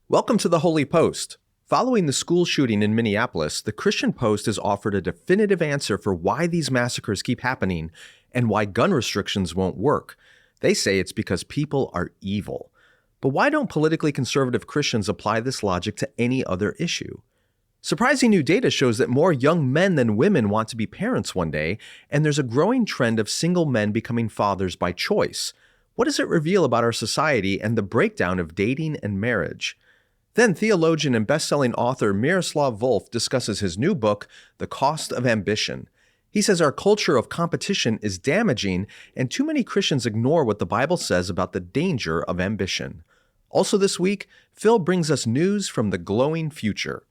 Welcome to the Holy Post. Following the school shooting in Minneapolis, the Christian Post has offered a definitive answer for why these massacres keep happening and why gun restrictions won't work. They say it's because people are evil. But why don't politically conservative Christians apply this logic to any other issue? Surprising new data shows that more young men than women want to be parents one day, and there's a growing trend of single men becoming fathers by choice. What does it reveal about our society and the breakdown of dating and marriage? Then theologian and best-selling author Miroslav Volf discusses his new book, The Cost of Ambition. He says our culture of competition is damaging, and too many Christians ignore what the Bible says about the danger of ambition. Also this week, Phil brings us news from the glowing future.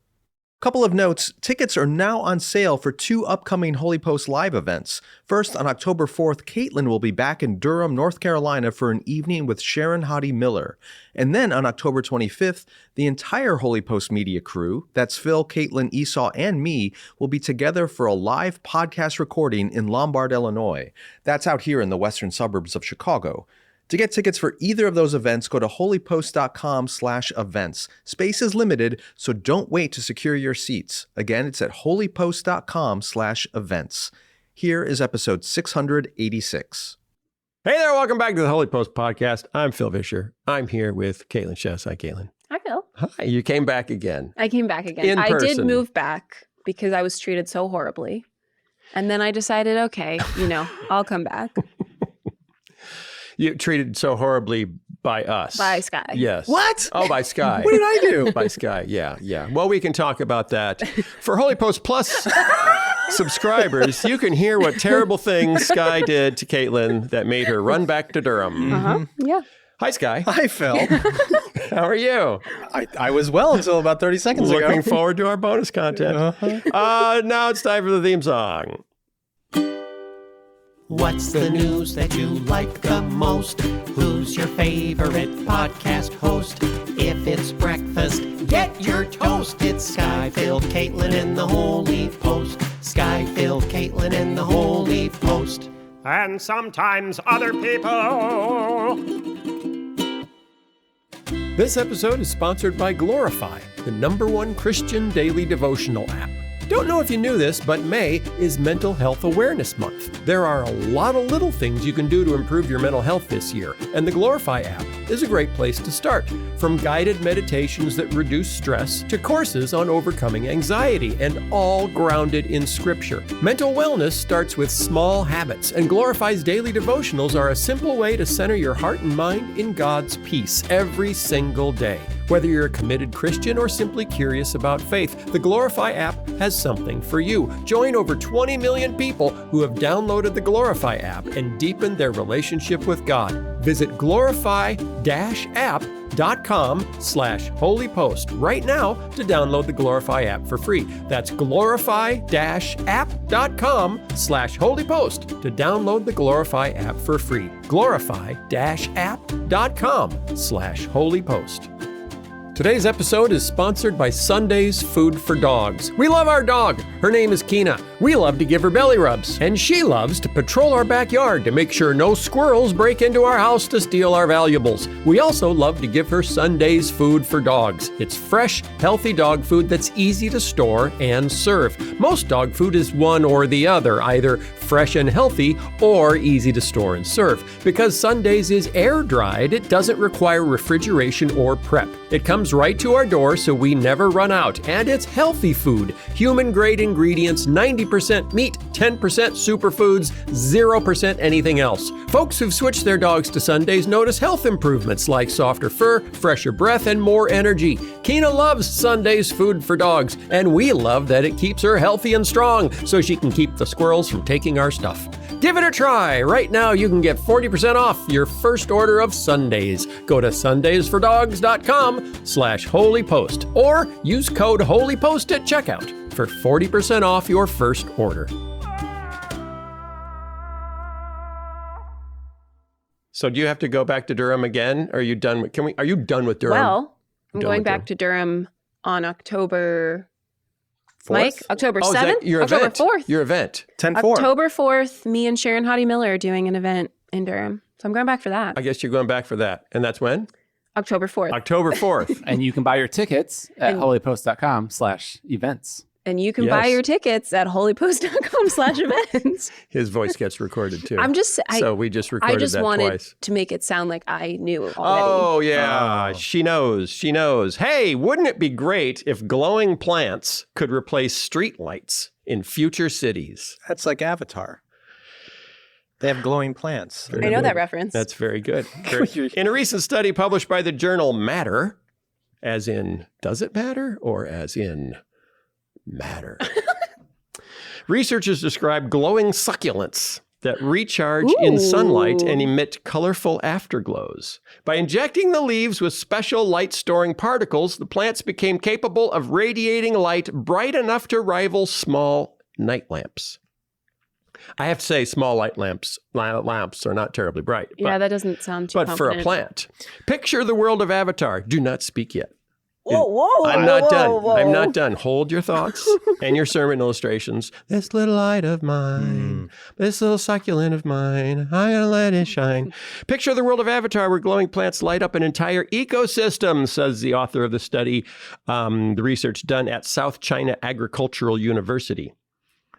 Couple of notes, tickets are now on sale for two upcoming Holy Post live events. First, on October 4th, Caitlin will be back in Durham, North Carolina for an evening with Sharon Hoddy Miller. And then on October 25th, the entire Holy Post media crew, that's Phil, Caitlin, Esau, and me, will be together for a live podcast recording in Lombard, Illinois. That's out here in the western suburbs of Chicago. To get tickets for either of those events, go to holypost.com/events. Space is limited, so don't wait to secure your seats. Again, it's at holypost.com/events. Here is episode 686. Hey there, welcome back to the Holy Post podcast. I'm Phil Vischer. I'm here with Caitlin Chess. Hi, Caitlin. Hi, Phil. Hi, you came back again. I came back again. In I person. did move back because I was treated so horribly. And then I decided, okay, I'll come back. You treated so horribly by us. By Sky. Yes. What? Oh, by Sky. What did I do? By Sky, yeah. Well, we can talk about that. For Holy Post Plus subscribers, you can hear what terrible things Sky did to Caitlin that made her run back to Durham. Uh-huh. Yeah. Hi, Sky. Hi, Phil. How are you? I was well until about 30 seconds ago. Looking forward to our bonus content. Now it's time for the theme song. What's the news that you like the most? Who's your favorite podcast host? If it's breakfast, get your toast. It's Sky, Phil, Caitlin, and the Holy Post. Sky, Phil, Caitlin, and the Holy Post. And sometimes other people. This episode is sponsored by Glorify, the #1 Christian Daily Devotional App. Don't know if you knew this, but May is Mental Health Awareness Month. There are a lot of little things you can do to improve your mental health this year, and the Glorify app is a great place to start. From guided meditations that reduce stress to courses on overcoming anxiety, and all grounded in Scripture. Mental wellness starts with small habits, and Glorify's daily devotionals are a simple way to center your heart and mind in God's peace every single day. Whether you're a committed Christian or simply curious about faith, the Glorify app has something for you. Join over 20 million people who have downloaded the Glorify app and deepened their relationship with God. Visit glorify-app.com/holypost right now to download the Glorify app for free. That's glorify-app.com/holypost to download the Glorify app for free. glorify-app.com/holypost. Today's episode is sponsored by Sunday's Food for Dogs. We love our dog. Her name is Keena. We love to give her belly rubs, and she loves to patrol our backyard to make sure no squirrels break into our house to steal our valuables. We also love to give her Sunday's Food for Dogs. It's fresh, healthy dog food that's easy to store and serve. Most dog food is one or the other, either fresh and healthy or easy to store and serve. Because Sunday's is air-dried, it doesn't require refrigeration or prep. It comes right to our door so we never run out, and it's healthy food. Human-grade ingredients, 90% meat, 10% superfoods, 0% anything else. Folks who've switched their dogs to Sunday's notice health improvements like softer fur, fresher breath, and more energy. Keena loves Sunday's Food for Dogs, and we love that it keeps her healthy and strong so she can keep the squirrels from taking our stuff. Give it a try. Right now you can get 40% off your first order of Sundays. Go to sundaysfordogs.com/holypost or use code HOLYPOST at checkout for 40% off your first order. So do you have to go back to Durham again? Are you done with, are you done with Durham? Well, I'm going back to Durham on October 4th? Mike, October 7th? Your October event. 4th. Your event. 10-4. October 4th, me and Sharon Hoddy Miller are doing an event in Durham. So I'm going back for that. I guess you're going back for that. And that's when? October 4th. October 4th. And you can buy your tickets at holypost.com/events. And you can buy your tickets at holypost.com/events. His voice gets recorded too. So we just recorded that wanted twice. to make it sound like I knew already. Oh, yeah. She knows. She knows. Hey, wouldn't it be great if glowing plants could replace street lights in future cities? That's like Avatar. They have glowing plants. I know that reference. That's very good. In a recent study published by the journal Matter, as in, does it matter? Or as in, matter. Researchers describe glowing succulents that recharge in sunlight and emit colorful afterglows. By injecting the leaves with special light-storing particles, the plants became capable of radiating light bright enough to rival small night lamps. I have to say, small lamps are not terribly bright. Yeah, that doesn't sound too But for a confident. plant, picture the world of Avatar. Do not speak yet. Whoa, I'm not done. I'm not done. Hold your thoughts and your sermon illustrations. This little light of mine, this little succulent of mine, I'm gonna let it shine. Picture the world of Avatar where glowing plants light up an entire ecosystem, says the author of the study, the research done at South China Agricultural University.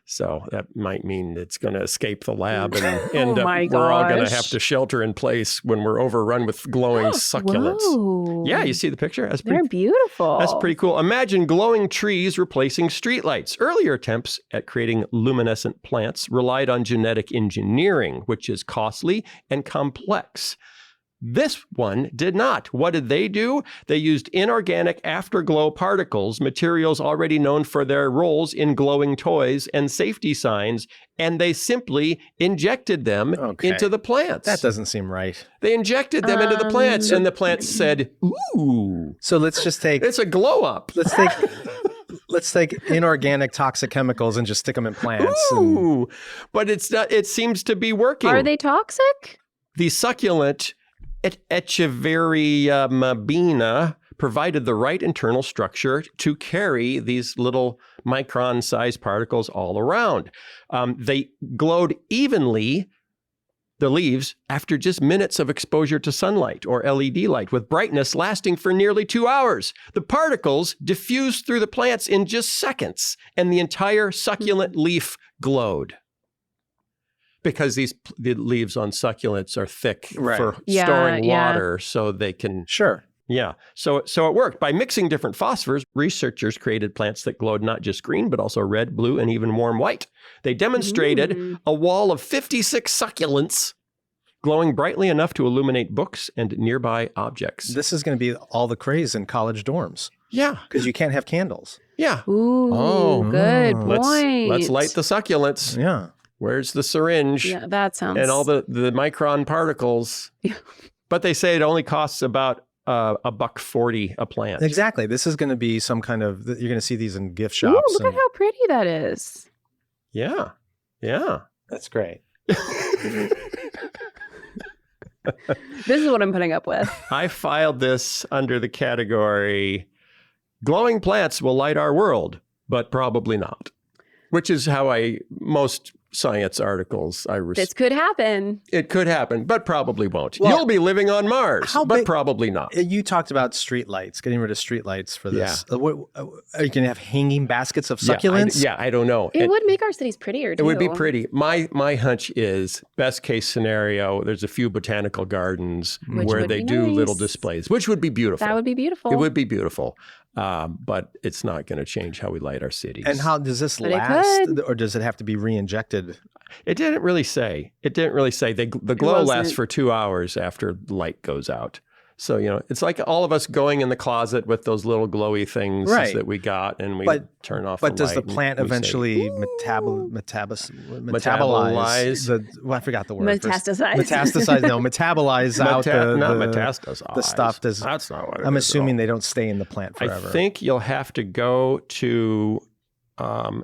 So that might mean it's going to escape the lab and end up, we're all going to have to shelter in place when we're overrun with glowing succulents. Whoa. Yeah, you see the picture? They're beautiful. That's pretty cool. Imagine glowing trees replacing streetlights. Earlier attempts at creating luminescent plants relied on genetic engineering, which is costly and complex. This one did not. What did they do? They used inorganic afterglow particles, materials already known for their roles in glowing toys and safety signs, and they simply injected them into the plants. That doesn't seem right. They injected them into the plants, and the plants said, ooh. So let's just take... It's a glow up. Let's take inorganic toxic chemicals and just stick them in plants. Ooh. But it's not. It seems to be working. Are they toxic? The succulent Echeveria provided the right internal structure to carry these little micron-sized particles all around. They glowed evenly, the leaves, after just minutes of exposure to sunlight or LED light, with brightness lasting for nearly 2 hours. The particles diffused through the plants in just seconds, and the entire succulent leaf glowed. Because the leaves on succulents are thick for storing water, so they can... Sure. Yeah. So it worked. By mixing different phosphors, researchers created plants that glowed not just green, but also red, blue, and even warm white. They demonstrated a wall of 56 succulents glowing brightly enough to illuminate books and nearby objects. This is going to be all the craze in college dorms. Yeah. Because you can't have candles. Yeah. Ooh, good point. Let's light the succulents. Yeah. Where's the syringe? Yeah, that sounds... And all the micron particles. But they say it only costs about $1.40 a plant. Exactly. This is going to be some kind of... You're going to see these in gift shops. Ooh, look at how pretty that is. Yeah. Yeah. That's great. This is what I'm putting up with. I filed this under the category, glowing plants will light our world, but probably not. Which is how most science articles I This could happen. It could happen, but probably won't. Well, You'll be living on Mars, but probably not. You talked about streetlights, getting rid of streetlights for this. Yeah. Are you going to have hanging baskets of succulents? I don't know. It would make our cities prettier, too. It would be pretty. My hunch is, best case scenario, there's a few botanical gardens where they do little displays, which would be beautiful. That would be beautiful. It would be beautiful. But it's not going to change how we light our cities. And how does this last, or does it have to be re-injected? It didn't really say. The glow lasts for 2 hours after light goes out. So, it's like all of us going in the closet with those little glowy things that we got, and we turn off the light. But does the plant eventually metabolize? I forgot the word. Metastasize. No, metabolize out not metastasize. The stuff. That's not what it is. I'm assuming they don't stay in the plant forever. I think you'll have to go to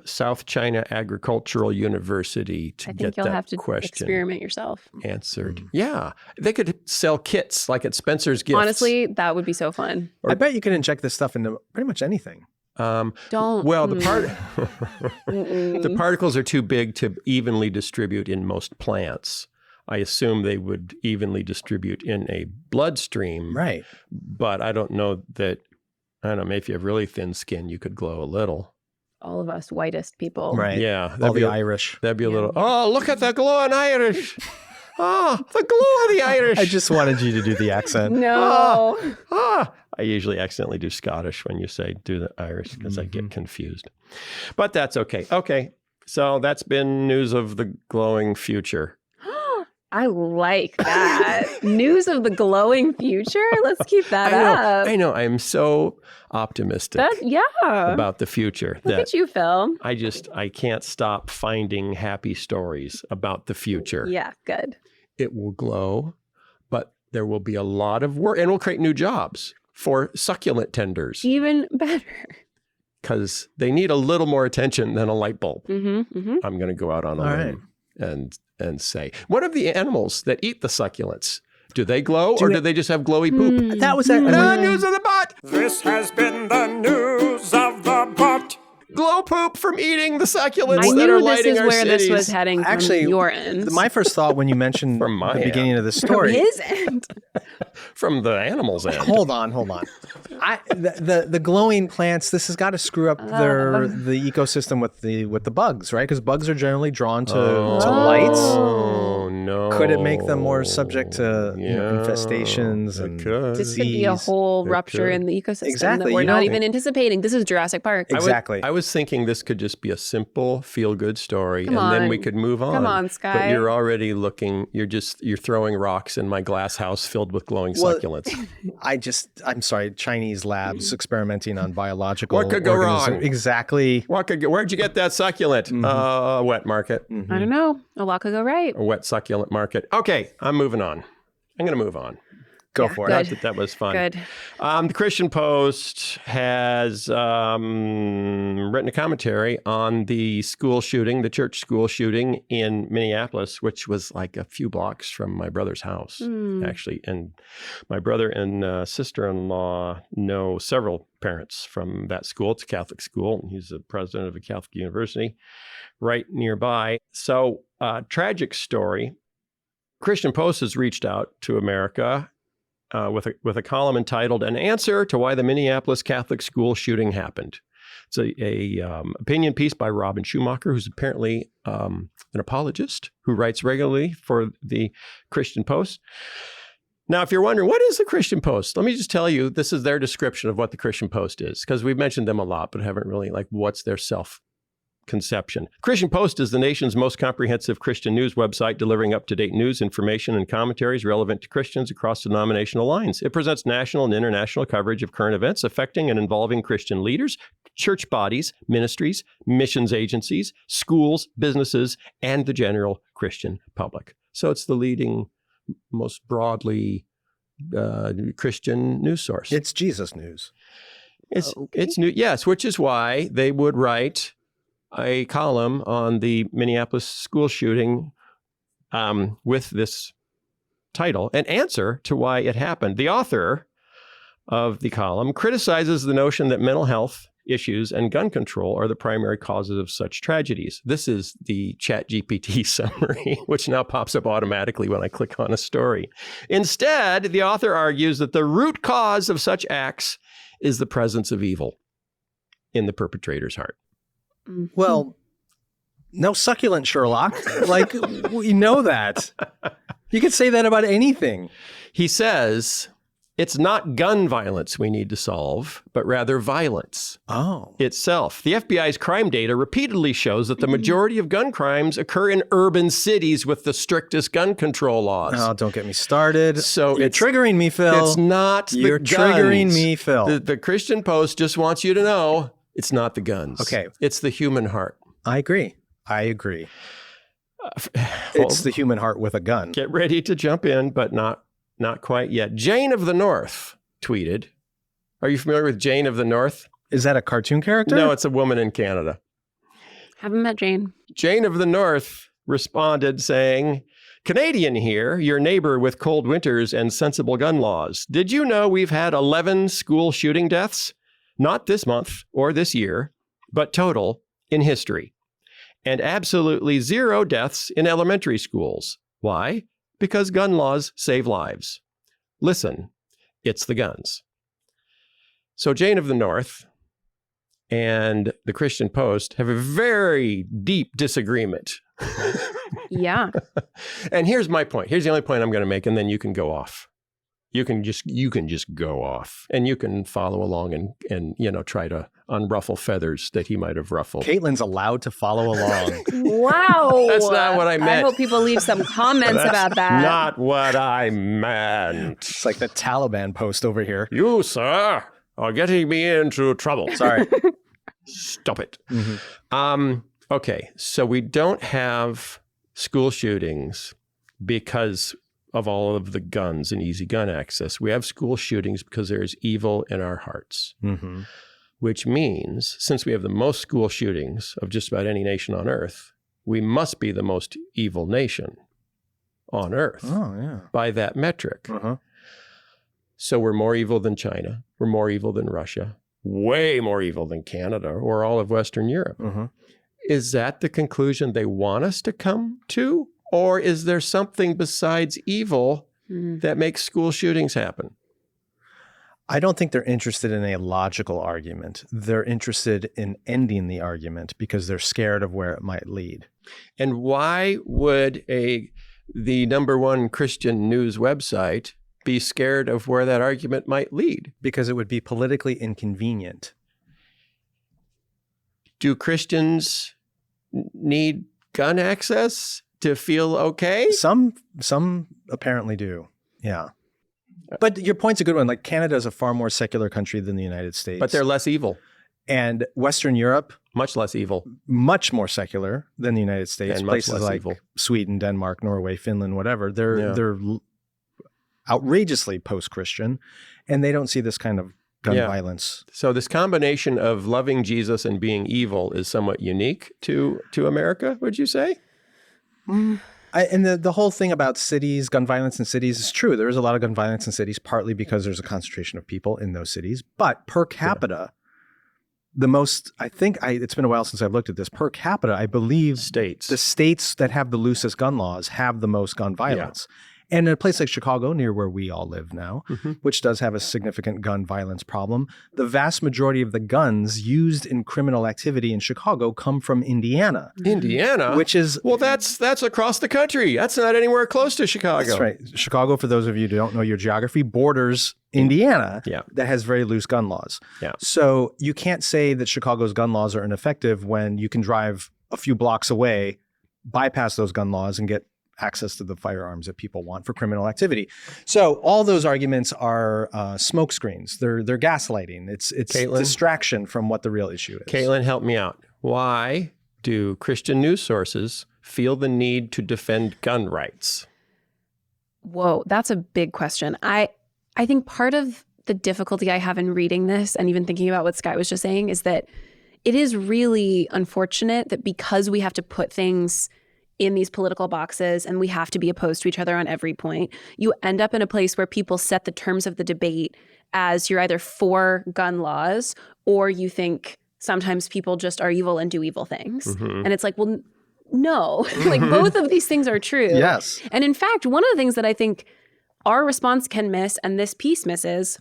South China Agricultural University to get that question experiment yourself answered. Yeah, they could sell kits like at Spencer's Gifts. Honestly, that would be so fun. I bet you could inject this stuff into pretty much anything. Don't. Well, the particles are too big to evenly distribute in most plants. I assume they would evenly distribute in a bloodstream. Right. But I don't know, maybe if you have really thin skin, you could glow a little. All of us whitest people. Right. Yeah. All the Irish. That'd be a little, oh, look at the glowing Irish. Oh, the glow of the Irish. I just wanted you to do the accent. No. I usually accidentally do Scottish when you say do the Irish because I get confused. But that's okay. Okay. So that's been news of the glowing future. I like that. News of the glowing future? Let's keep that up. I know. I'm so optimistic about the future. Look at you, Phil. I can't stop finding happy stories about the future. Yeah, good. It will glow, but there will be a lot of work, and we'll create new jobs for succulent tenders. Even better. Because they need a little more attention than a light bulb. Mm-hmm. I'm going to go out on a limb and say, what of the animals that eat the succulents? Do they glow or do they just have glowy poop? That was News of the butt. This has been the news of the butt. Glow poop from eating the succulents I that are knew this lighting is our where cities. this was heading from your end. My first thought when you mentioned From my the beginning of the story. From his end. From the animal's end. Hold on. The glowing plants. This has got to screw up the ecosystem with the bugs, right? Because bugs are generally drawn to lights. Oh no! Could it make them more subject to infestations and This could be a whole rupture in the ecosystem that we're not even anticipating. This is Jurassic Park. Exactly. I was thinking this could just be a simple feel-good story, then we could move on. Come on, Sky. But you're already looking. You're throwing rocks in my glass house filled with glowing succulents. I'm sorry, Chinese labs experimenting on biological. What could go wrong? Exactly. Where'd you get that succulent? Wet market. I don't know. A lot could go right. A wet succulent market. Okay, I'm moving on. I'm going to move on. Go for it. That was fun. Good. The Christian Post has written a commentary on the church school shooting in Minneapolis, which was like a few blocks from my brother's house, actually. And my brother and sister-in-law know several parents from that school. It's a Catholic school. He's the president of a Catholic university right nearby. So, tragic story. Christian Post has reached out to America with a column entitled "An Answer to Why the Minneapolis Catholic School Shooting Happened." It's a opinion piece by Robin Schumacher, who's apparently an apologist who writes regularly for the Christian Post. Now, if you're wondering, what is the Christian Post? Let me just tell you, this is their description of what the Christian Post is, because we've mentioned them a lot, but haven't really, what's their self-conception. Christian Post is the nation's most comprehensive Christian news website, delivering up-to-date news, information, and commentaries relevant to Christians across denominational lines. It presents national and international coverage of current events affecting and involving Christian leaders, church bodies, ministries, missions agencies, schools, businesses, and the general Christian public. So it's the leading, most broadly Christian news source. It's Jesus news. It's new, yes, which is why they would write a column on the Minneapolis school shooting with this title, An Answer to Why It Happened. The author of the column criticizes the notion that mental health issues and gun control are the primary causes of such tragedies. This is the ChatGPT summary, which now pops up automatically when I click on a story. Instead, the author argues that the root cause of such acts is the presence of evil in the perpetrator's heart. Well, no succulent, Sherlock. We know that. You could say that about anything. He says it's not gun violence we need to solve, but rather violence itself. The FBI's crime data repeatedly shows that the majority of gun crimes occur in urban cities with the strictest gun control laws. Oh, don't get me started. So you're triggering me, Phil. It's not the guns. You're triggering me, Phil. The Christian Post just wants you to know it's not the guns. Okay. It's the human heart. I agree. It's the human heart with a gun. Get ready to jump in, but not quite yet. Jane of the North tweeted. Are you familiar with Jane of the North? Is that a cartoon character? No, it's a woman in Canada. Haven't met Jane. Jane of the North responded saying, Canadian here, your neighbor with cold winters and sensible gun laws. Did you know we've had 11 school shooting deaths? Not this month or this year, but total in history. And absolutely 0 deaths in elementary schools. Why? because gun laws save lives. Listen, it's the guns. So Jane of the North and the Christian Post have a very deep disagreement. Yeah. And here's my point. Here's the only point I'm going to make, and then you can go off. You can just go off, and you can follow along and try to unruffle feathers that he might have ruffled. Caitlin's allowed to follow along. Wow. That's not what I meant. I hope people leave some comments about that. Not what I meant. It's like the Taliban post over here. You, sir, are getting me into trouble. Sorry. Stop it. Okay, so we don't have school shootings because of all of the guns and easy gun access. We have school shootings because there's evil in our hearts, which means since we have the most school shootings of just about any nation on earth, we must be the most evil nation on earth by that metric. So we're more evil than China. We're more evil than Russia. Way more evil than Canada or all of Western Europe. Is that the conclusion they want us to come to? Or is there something besides evil that makes school shootings happen? I don't think they're interested in a logical argument. They're interested in ending the argument because they're scared of where it might lead. And why would the number one Christian news website be scared of where that argument might lead? Because it would be politically inconvenient. Do Christians need gun access to feel okay? Some apparently do. Yeah. But your point's a good one. Like Canada is a far more secular country than the United States. But they're less evil. And Western Europe, much less evil. Much more secular than the United States. And places much less like evil. Sweden, Denmark, Norway, Finland, whatever. They're outrageously post-Christian, and they don't see this kind of gun violence. So this combination of loving Jesus and being evil is somewhat unique to America, would you say? And the whole thing about cities, gun violence in cities is true. There is a lot of gun violence in cities, partly because there's a concentration of people in those cities. But per capita, the most, it's been a while since I've looked at this, per capita, I believe the states that have the loosest gun laws have the most gun violence. And in a place like Chicago, near where we all live now, which does have a significant gun violence problem, the vast majority of the guns used in criminal activity in Chicago come from Indiana. Indiana? Which is... Well, that's across the country. That's not anywhere close to Chicago. That's right. Chicago, for those of you who don't know your geography, borders Indiana that has very loose gun laws. So you can't say that Chicago's gun laws are ineffective when you can drive a few blocks away, bypass those gun laws, and get access to the firearms that people want for criminal activity. So all those arguments are smoke screens. They're gaslighting. It's Caitlin, distraction from what the real issue is. Caitlin, help me out. Why do Christian news sources feel the need to defend gun rights? Whoa, that's a big question. I think part of the difficulty I have in reading this and even thinking about what Sky was just saying is that it is really unfortunate that because we have to put things in these political boxes and we have to be opposed to each other on every point, you end up in a place where people set the terms of the debate as you're either for gun laws or you think sometimes people just are evil and do evil things. And it's like, well, no, like both of these things are true. Yes. And in fact, one of the things that I think our response can miss and this piece misses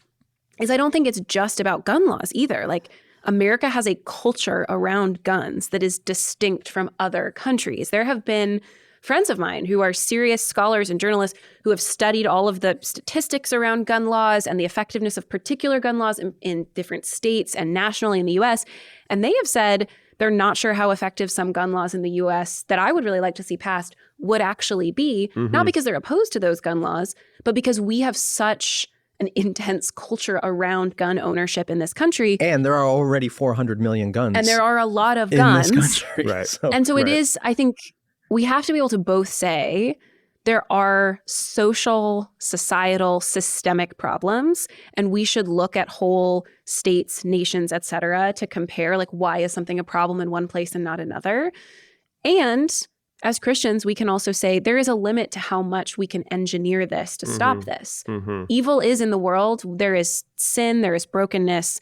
is I don't think it's just about gun laws either. Like America has a culture around guns that is distinct from other countries. There have been friends of mine who are serious scholars and journalists who have studied all of the statistics around gun laws and the effectiveness of particular gun laws in different states and nationally in the U.S. And they have said they're not sure how effective some gun laws in the U.S. that I would really like to see passed would actually be, not because they're opposed to those gun laws, but because we have such an intense culture around gun ownership in this country. And there are already 400 million guns. And there are a lot of guns. In this country. Right. And so it is, I think, we have to be able to both say there are social, societal, systemic problems, and we should look at whole states, nations, et cetera, to compare, like, why is something a problem in one place and not another? And as Christians, we can also say there is a limit to how much we can engineer this to stop this. Evil is in the world. There is sin, there is brokenness.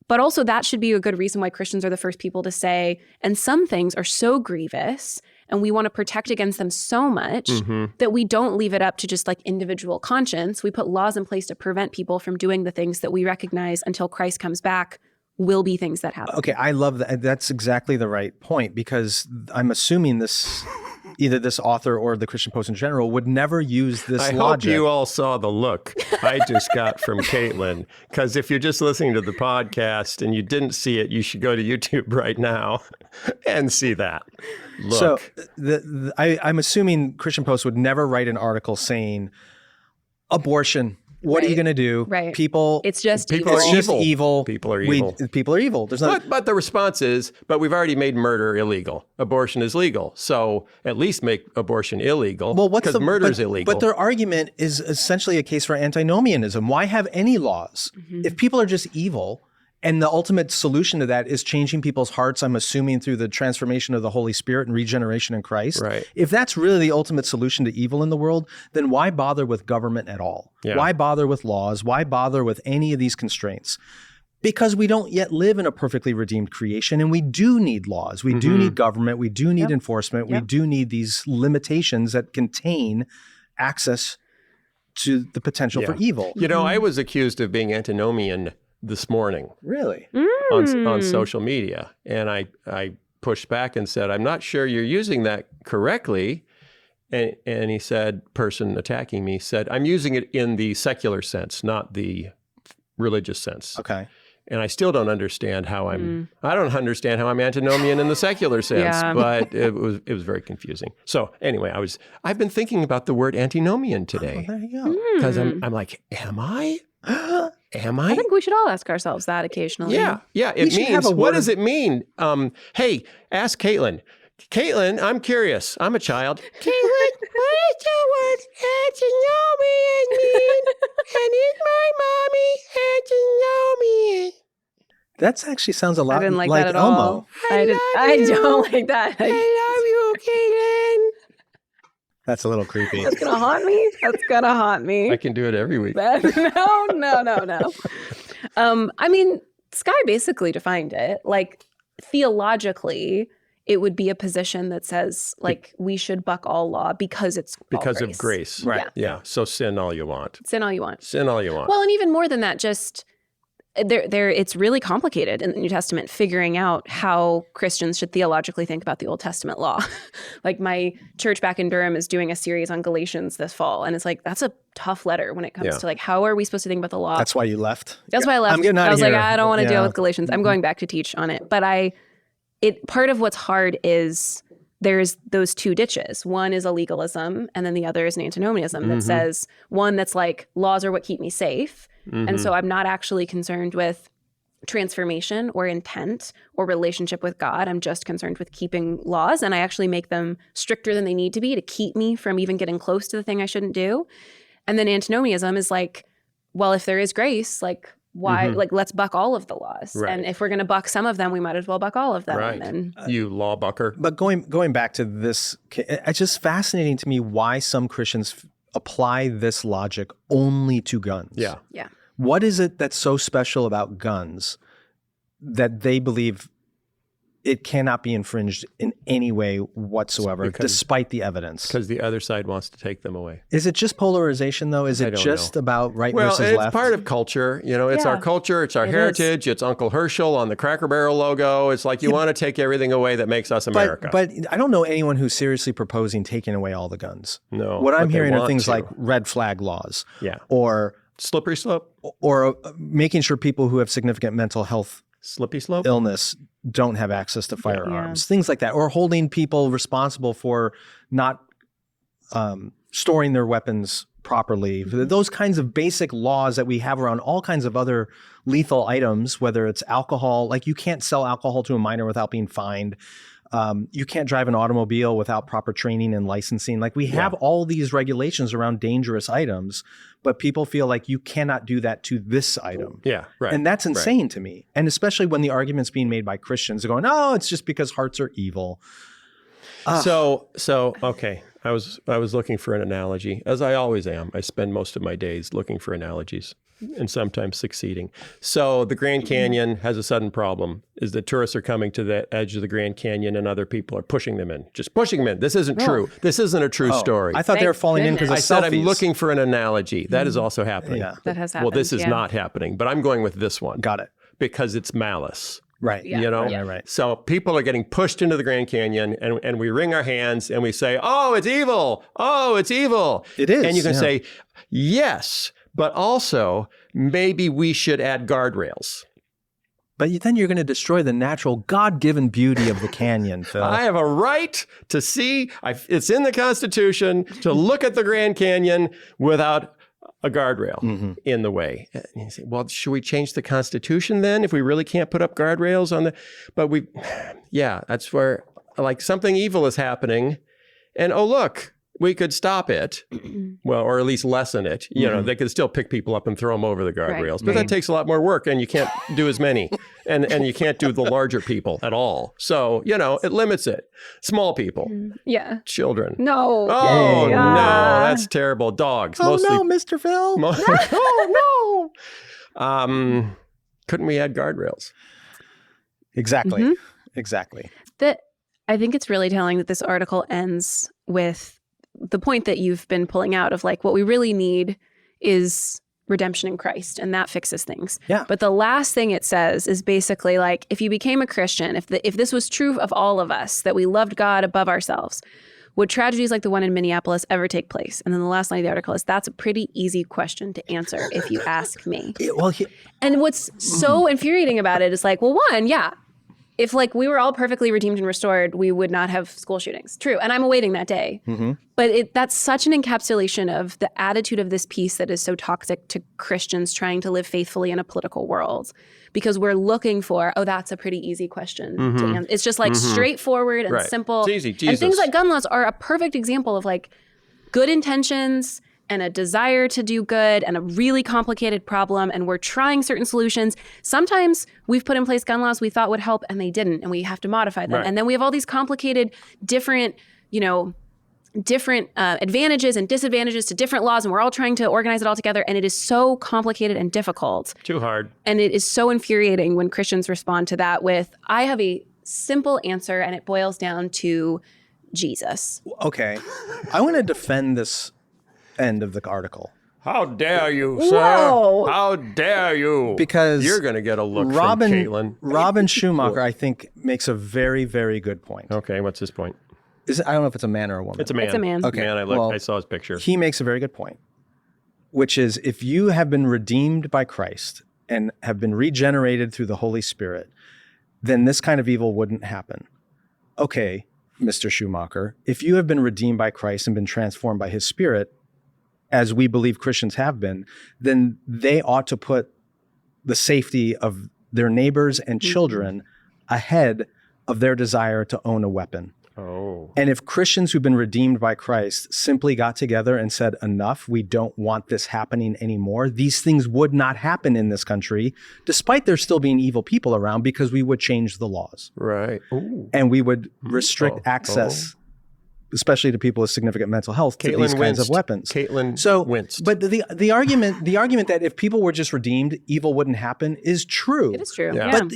But also that should be a good reason why Christians are the first people to say, and some things are so grievous And we want to protect against them so much that we don't leave it up to just like individual conscience. We put laws in place to prevent people from doing the things that we recognize until Christ comes back will be things that happen. Okay, I love that. That's exactly the right point, because I'm assuming this, either this author or the Christian Post in general, would never use this I logic. hope you all saw the look I just got from Caitlin, because if you're just listening to the podcast and you didn't see it, you should go to YouTube right now and see that look. So I'm assuming Christian Post would never write an article saying, abortion, what are you going to do? Right. People, It's just People evil. are it's just evil. evil. People are evil. People are evil. There's not. But the response is, but we've already made murder illegal. Abortion is legal. So at least make abortion illegal. Well, what's because murder is illegal. But their argument is essentially a case for antinomianism. Why have any laws? If people are just evil, and the ultimate solution to that is changing people's hearts, I'm assuming through the transformation of the Holy Spirit and regeneration in Christ. Right. If that's really the ultimate solution to evil in the world, then why bother with government at all? Yeah. Why bother with laws? Why bother with any of these constraints? Because we don't yet live in a perfectly redeemed creation, and we do need laws. We do need government. We do need enforcement. We do need these limitations that contain access to the potential for evil. You know, I was accused of being antinomian this morning Really? on social media. And I pushed back and said, I'm not sure you're using that correctly. And he said, person attacking me said, I'm using it in the secular sense, not the religious sense. Okay. And I still don't understand how I don't understand how I'm antinomian in the secular sense, Yeah. but it was very confusing. So anyway, I've been thinking about the word antinomian today There you go. because I'm like, am I? Am I? I think we should all ask ourselves that occasionally. Yeah. We It should have means, a what word does it mean? Hey, ask Caitlin. Caitlin, I'm curious. I'm a child. Caitlin, what does the word antinomian mean? And is my mommy antinomian? That actually sounds a I lot didn't like like that at Elmo. all. I don't like that. I love you, Caitlin. That's a little creepy. That's gonna haunt me. That's gonna haunt me. I can do it every week. No. I mean, Sky basically defined it. Like, theologically, it would be a position that says, like, we should buck all law because it's all Because of grace. Right. Yeah. So sin all you want. Sin all you want. Sin all you want. Well, and even more than that, just it's really complicated in the New Testament figuring out how Christians should theologically think about the Old Testament law. Like, my church back in Durham is doing a series on Galatians this fall, and it's like, that's a tough letter when it comes to like, how are we supposed to think about the law? That's why you left? That's why I left. I'm getting out I of was here. like, I don't want to deal Yeah. with Galatians. I'm going back to teach on it. But part of what's hard is there's those two ditches. One is a legalism, and then the other is an antinomianism that says, one that's like, laws are what keep me safe. And so I'm not actually concerned with transformation or intent or relationship with God. I'm just concerned with keeping laws, and I actually make them stricter than they need to be to keep me from even getting close to the thing I shouldn't do. And then antinomianism is like, well, if there is grace, like, why, like, let's buck all of the laws. Right. And if we're going to buck some of them, we might as well buck all of them. Right. And You law bucker. But going back to this, it's just fascinating to me why some Christians apply this logic only to guns. Yeah. yeah. What is it that's so special about guns that they believe it cannot be infringed in any way whatsoever, despite the evidence? Because the other side wants to take them away. Is it just polarization, though? Is I it don't just know. about right Well, versus it's left? part of culture. You know, it's our Yeah. culture. It's our It is. heritage. It's Uncle Herschel on the Cracker Barrel logo. It's like you want to take everything away that makes us America. But I don't know anyone who's seriously proposing taking away all the guns. No, What I'm but they hearing are want things to. like red flag laws. Yeah. Or Slippery slope. making sure people who have significant mental health Slippy slope. illness don't have access to firearms, things like that, or holding people responsible for not storing their weapons properly. Those kinds of basic laws that we have around all kinds of other lethal items, whether it's alcohol, like you can't sell alcohol to a minor without being fined. You can't drive an automobile without proper training and licensing. Like we have all these regulations around dangerous items, but people feel like you cannot do that to this item. Yeah, right. And that's insane to me. And especially when the argument's being made by Christians going, oh, it's just because hearts are evil. So okay. I was looking for an analogy, as I always am. I spend most of my days looking for analogies. and sometimes succeeding. So the Grand Canyon has a sudden problem, is that tourists are coming to the edge of the Grand Canyon and other people are pushing them in. Just pushing them in. This isn't true. This isn't a true story. I thought they were falling in because of I said I'm selfies. looking for an analogy. That is also happening. Yeah. That has happened. Well, this is not happening, but I'm going with this one. Got it. Because it's malice. Right. Yeah. You know? Right. So people are getting pushed into the Grand Canyon and we wring our hands and we say, oh, it's evil. Oh, it's evil. It is, And you can yeah. say, yes, but also maybe we should add guardrails. But then you're going to destroy the natural God-given beauty of the canyon, Phil. I have a right to see, it's in the Constitution, to look at the Grand Canyon without a guardrail in the way. And you say, well, should we change the Constitution then if we really can't put up guardrails on the, but that's where like something evil is happening and oh, look, we could stop it, well, or at least lessen it. You know, they could still pick people up and throw them over the guardrails, but that takes a lot more work and you can't do as many and you can't do the larger people at all. So, you know, it limits it. Small people, Yeah. children. No. Oh, Yeah. no, that's terrible. Dogs. oh, mostly. no, Mr. Phil. Oh, no. Couldn't we add guardrails? Exactly. Exactly. I think it's really telling that this article ends with the point that you've been pulling out of like what we really need is redemption in Christ, and that fixes things. Yeah. But the last thing it says is basically like, if you became a Christian, if this was true of all of us, that we loved God above ourselves, would tragedies like the one in Minneapolis ever take place? And then the last line of the article is, that's a pretty easy question to answer if you ask me. And what's so infuriating about it is like, well, one, if like we were all perfectly redeemed and restored, we would not have school shootings. True. And I'm awaiting that day. But that's such an encapsulation of the attitude of this piece that is so toxic to Christians trying to live faithfully in a political world. Because we're looking for, that's a pretty easy question to answer. It's just like straightforward and simple. It's easy. And Jesus. things like gun laws are a perfect example of like good intentions and a desire to do good and a really complicated problem, and we're trying certain solutions. Sometimes we've put in place gun laws we thought would help and they didn't, and we have to modify them. Right. And then we have all these complicated, different advantages and disadvantages to different laws, and we're all trying to organize it all together, and it is so complicated and difficult. Too hard. And it is so infuriating when Christians respond to that with, I have a simple answer, and it boils down to Jesus. Okay. I want to defend this end of the article. How dare you, sir? Whoa. How dare you? Because you're going to get a look from Caitlin. Robin Schumacher, I think, makes a very, very good point. Okay, what's his point? I don't know if it's a man or a woman. It's a man. It's a man. Okay. Man, I saw his picture. He makes a very good point, which is if you have been redeemed by Christ and have been regenerated through the Holy Spirit, then this kind of evil wouldn't happen. Okay, Mr. Schumacher, if you have been redeemed by Christ and been transformed by his Spirit, as we believe Christians have been, then they ought to put the safety of their neighbors and children ahead of their desire to own a weapon. Oh. And if Christians who've been redeemed by Christ simply got together and said, enough, we don't want this happening anymore, these things would not happen in this country, despite there still being evil people around, because we would change the laws. Right. Ooh. And we would restrict access, especially to people with significant mental health, to these kinds of weapons. Caitlin winced. But the argument that if people were just redeemed, evil wouldn't happen is true. It is true. Yeah. Yeah. But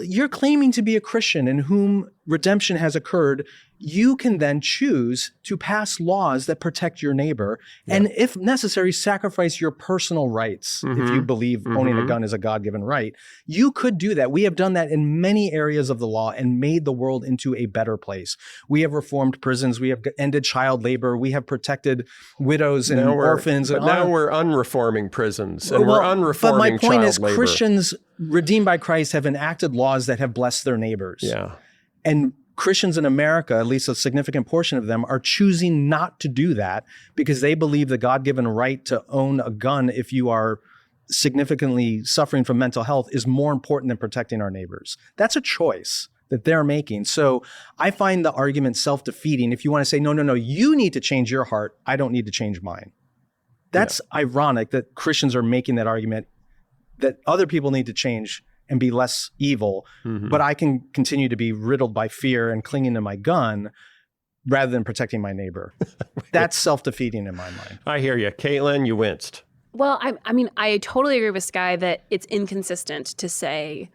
you're claiming to be a Christian in whom redemption has occurred. You can then choose to pass laws that protect your neighbor, and if necessary, sacrifice your personal rights. If you believe owning a gun is a God-given right, you could do that. We have done that in many areas of the law and made the world into a better place. We have reformed prisons. We have ended child labor. We have protected widows and orphans. But now we're unreforming prisons, and we're unreforming But my point is, labor. Christians redeemed by Christ have enacted laws that have blessed their neighbors. Yeah. And Christians in America, at least a significant portion of them, are choosing not to do that because they believe the God-given right to own a gun if you are significantly suffering from mental health is more important than protecting our neighbors. That's a choice that they're making. So I find the argument self-defeating if you want to say, no, you need to change your heart. I don't need to change mine. That's ironic that Christians are making that argument that other people need to change and be less evil, but I can continue to be riddled by fear and clinging to my gun rather than protecting my neighbor. That's self-defeating in my mind. I hear you. Caitlin, you winced. Well, I mean, I totally agree with Skye that it's inconsistent to say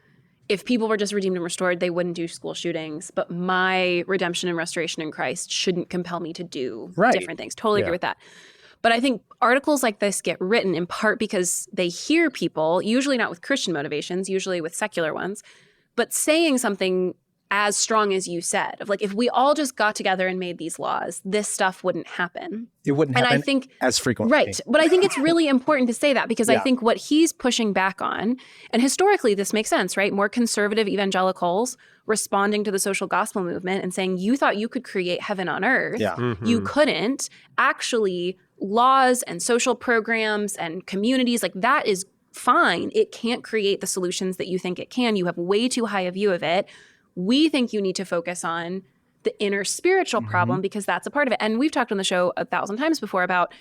if people were just redeemed and restored, they wouldn't do school shootings. But my redemption and restoration in Christ shouldn't compel me to do different things. Totally agree with that. But I think articles like this get written in part because they hear people, usually not with Christian motivations, usually with secular ones, but saying something as strong as you said, of like, if we all just got together and made these laws, this stuff wouldn't happen. It wouldn't happen I think, as frequently. Right. But I think it's really important to say that because I think what he's pushing back on, and historically this makes sense, right? More conservative evangelicals responding to the social gospel movement and saying, you thought you could create heaven on earth. Yeah. Mm-hmm. You couldn't. Actually, laws and social programs and communities, like that is fine. It can't create the solutions that you think it can. You have way too high a view of it. We think you need to focus on the inner spiritual problem because that's a part of it. And we've talked on the show 1,000 times before about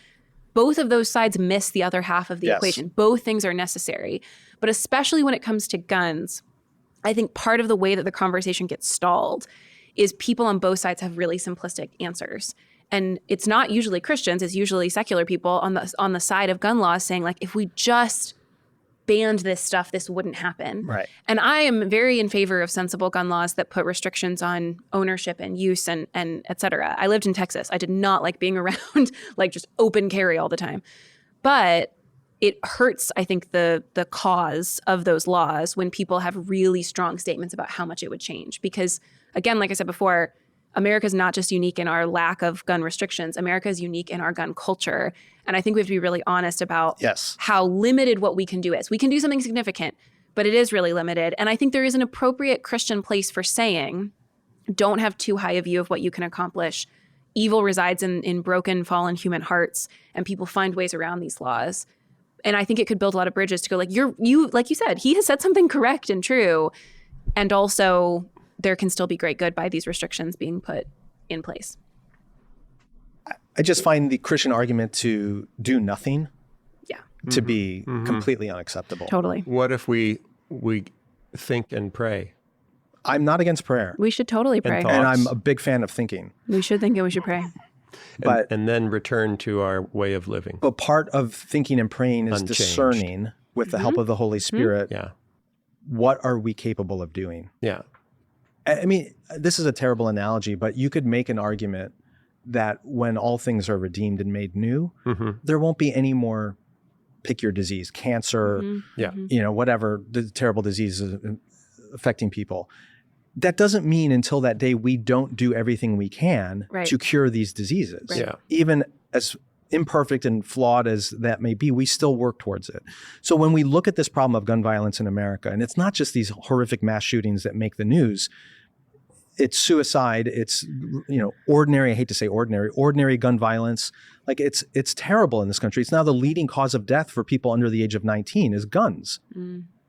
both of those sides miss the other half of the equation. Both things are necessary. But especially when it comes to guns, I think part of the way that the conversation gets stalled is people on both sides have really simplistic answers. And it's not usually Christians, it's usually secular people on the side of gun laws saying, like, if we just banned this stuff, this wouldn't happen. Right. And I am very in favor of sensible gun laws that put restrictions on ownership and use and et cetera. I lived in Texas. I did not like being around like just open carry all the time. But it hurts, I think, the cause of those laws when people have really strong statements about how much it would change. Because again, like I said before, America is not just unique in our lack of gun restrictions. America is unique in our gun culture. And I think we have to be really honest about how limited what we can do is. We can do something significant, but it is really limited. And I think there is an appropriate Christian place for saying, don't have too high a view of what you can accomplish. Evil resides in broken, fallen human hearts, and people find ways around these laws. And I think it could build a lot of bridges to go like, like you said, he has said something correct and true. And also there can still be great good by these restrictions being put in place. I just find the Christian argument to do nothing to be completely unacceptable. Totally. What if we think and pray? I'm not against prayer. We should totally pray. And I'm a big fan of thinking. We should think and we should pray. And then return to our way of living. But part of thinking and praying is Unchanged. discerning with the help of the Holy Spirit, what are we capable of doing? Yeah. I mean, this is a terrible analogy, but you could make an argument that when all things are redeemed and made new, there won't be any more pick your disease, cancer, whatever the terrible diseases affecting people. That doesn't mean until that day we don't do everything we can to cure these diseases. Right. Yeah. Even as imperfect and flawed as that may be, we still work towards it. So when we look at this problem of gun violence in America, and it's not just these horrific mass shootings that make the news, it's suicide, it's ordinary, I hate to say ordinary gun violence. Like it's terrible in this country. It's now the leading cause of death for people under the age of 19 is guns.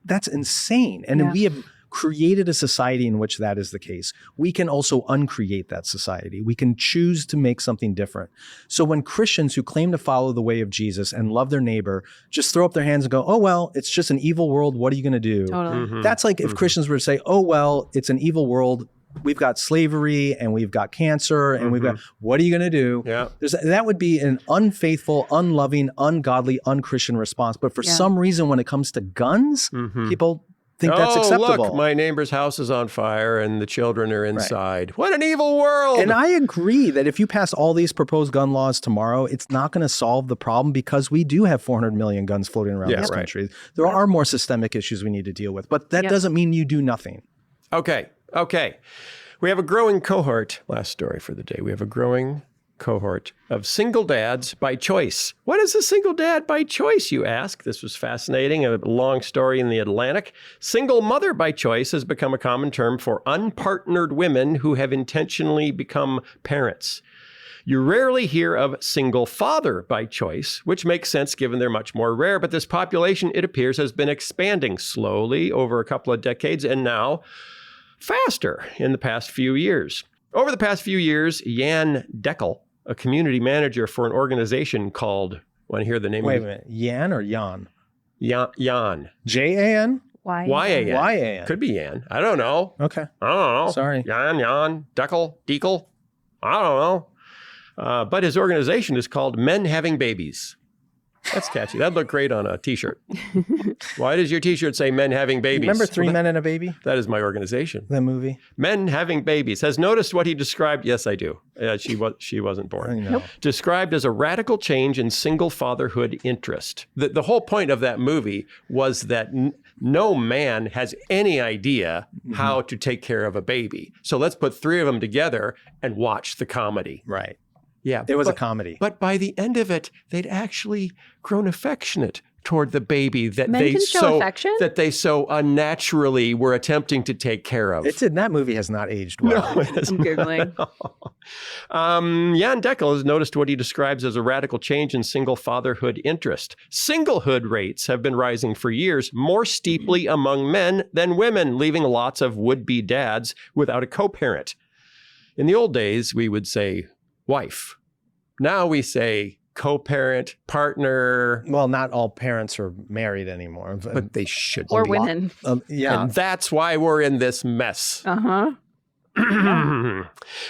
That's insane. And we have created a society in which that is the case. We can also uncreate that society. We can choose to make something different. So when Christians who claim to follow the way of Jesus and love their neighbor just throw up their hands and go, oh, well, it's just an evil world. What are you going to do? Totally. That's like if Christians were to say, oh, well, it's an evil world. We've got slavery and we've got cancer and we've got, what are you going to do? Yeah. That would be an unfaithful, unloving, ungodly, unchristian response. But for some reason, when it comes to guns, people think that's acceptable. Look, my neighbor's house is on fire and the children are inside. Right. What an evil world. And I agree that if you pass all these proposed gun laws tomorrow, it's not going to solve the problem because we do have 400 million guns floating around this country. There are more systemic issues we need to deal with, but that doesn't mean you do nothing. Okay. We have a growing cohort, last story for the day. We have a growing cohort of single dads by choice. What is a single dad by choice, you ask? This was fascinating, a long story in the Atlantic. Single mother by choice has become a common term for unpartnered women who have intentionally become parents. You rarely hear of single father by choice, which makes sense given they're much more rare, but this population, it appears, has been expanding slowly over a couple of decades and now faster in the past few years. Over the past few years, Jan Deckel, a community manager for an organization called, want to hear the name? Wait a minute, Jan or Jan? Jan. J-A-N? Y-A-N. Y-A-N. Could be Jan. I don't know. Okay. I don't know. Sorry. Jan, Deckel. I don't know. But his organization is called Men Having Babies. That's catchy. That'd look great on a T-shirt. Why does your T-shirt say men having babies? Remember Three Men and a Baby? That is my organization. The movie? Men having babies. Has noticed what he described? Yes, I do. She wasn't born. I know. Described as a radical change in single fatherhood interest. The whole point of that movie was that no man has any idea how to take care of a baby. So let's put three of them together and watch the comedy. Right. Yeah. It was a comedy. But by the end of it, they'd actually grown affectionate toward the baby that Men they can show affection? that they so unnaturally were attempting to take care of. That movie has not aged well. No, it has I'm Googling. Jan Deckel has noticed what he describes as a radical change in single fatherhood interest. Singlehood rates have been rising for years more steeply among men than women, leaving lots of would-be dads without a co-parent. In the old days, we would say wife. Now we say co-parent, partner. Well, not all parents are married anymore. But they should Or be. women. Yeah. And that's why we're in this mess. Uh-huh.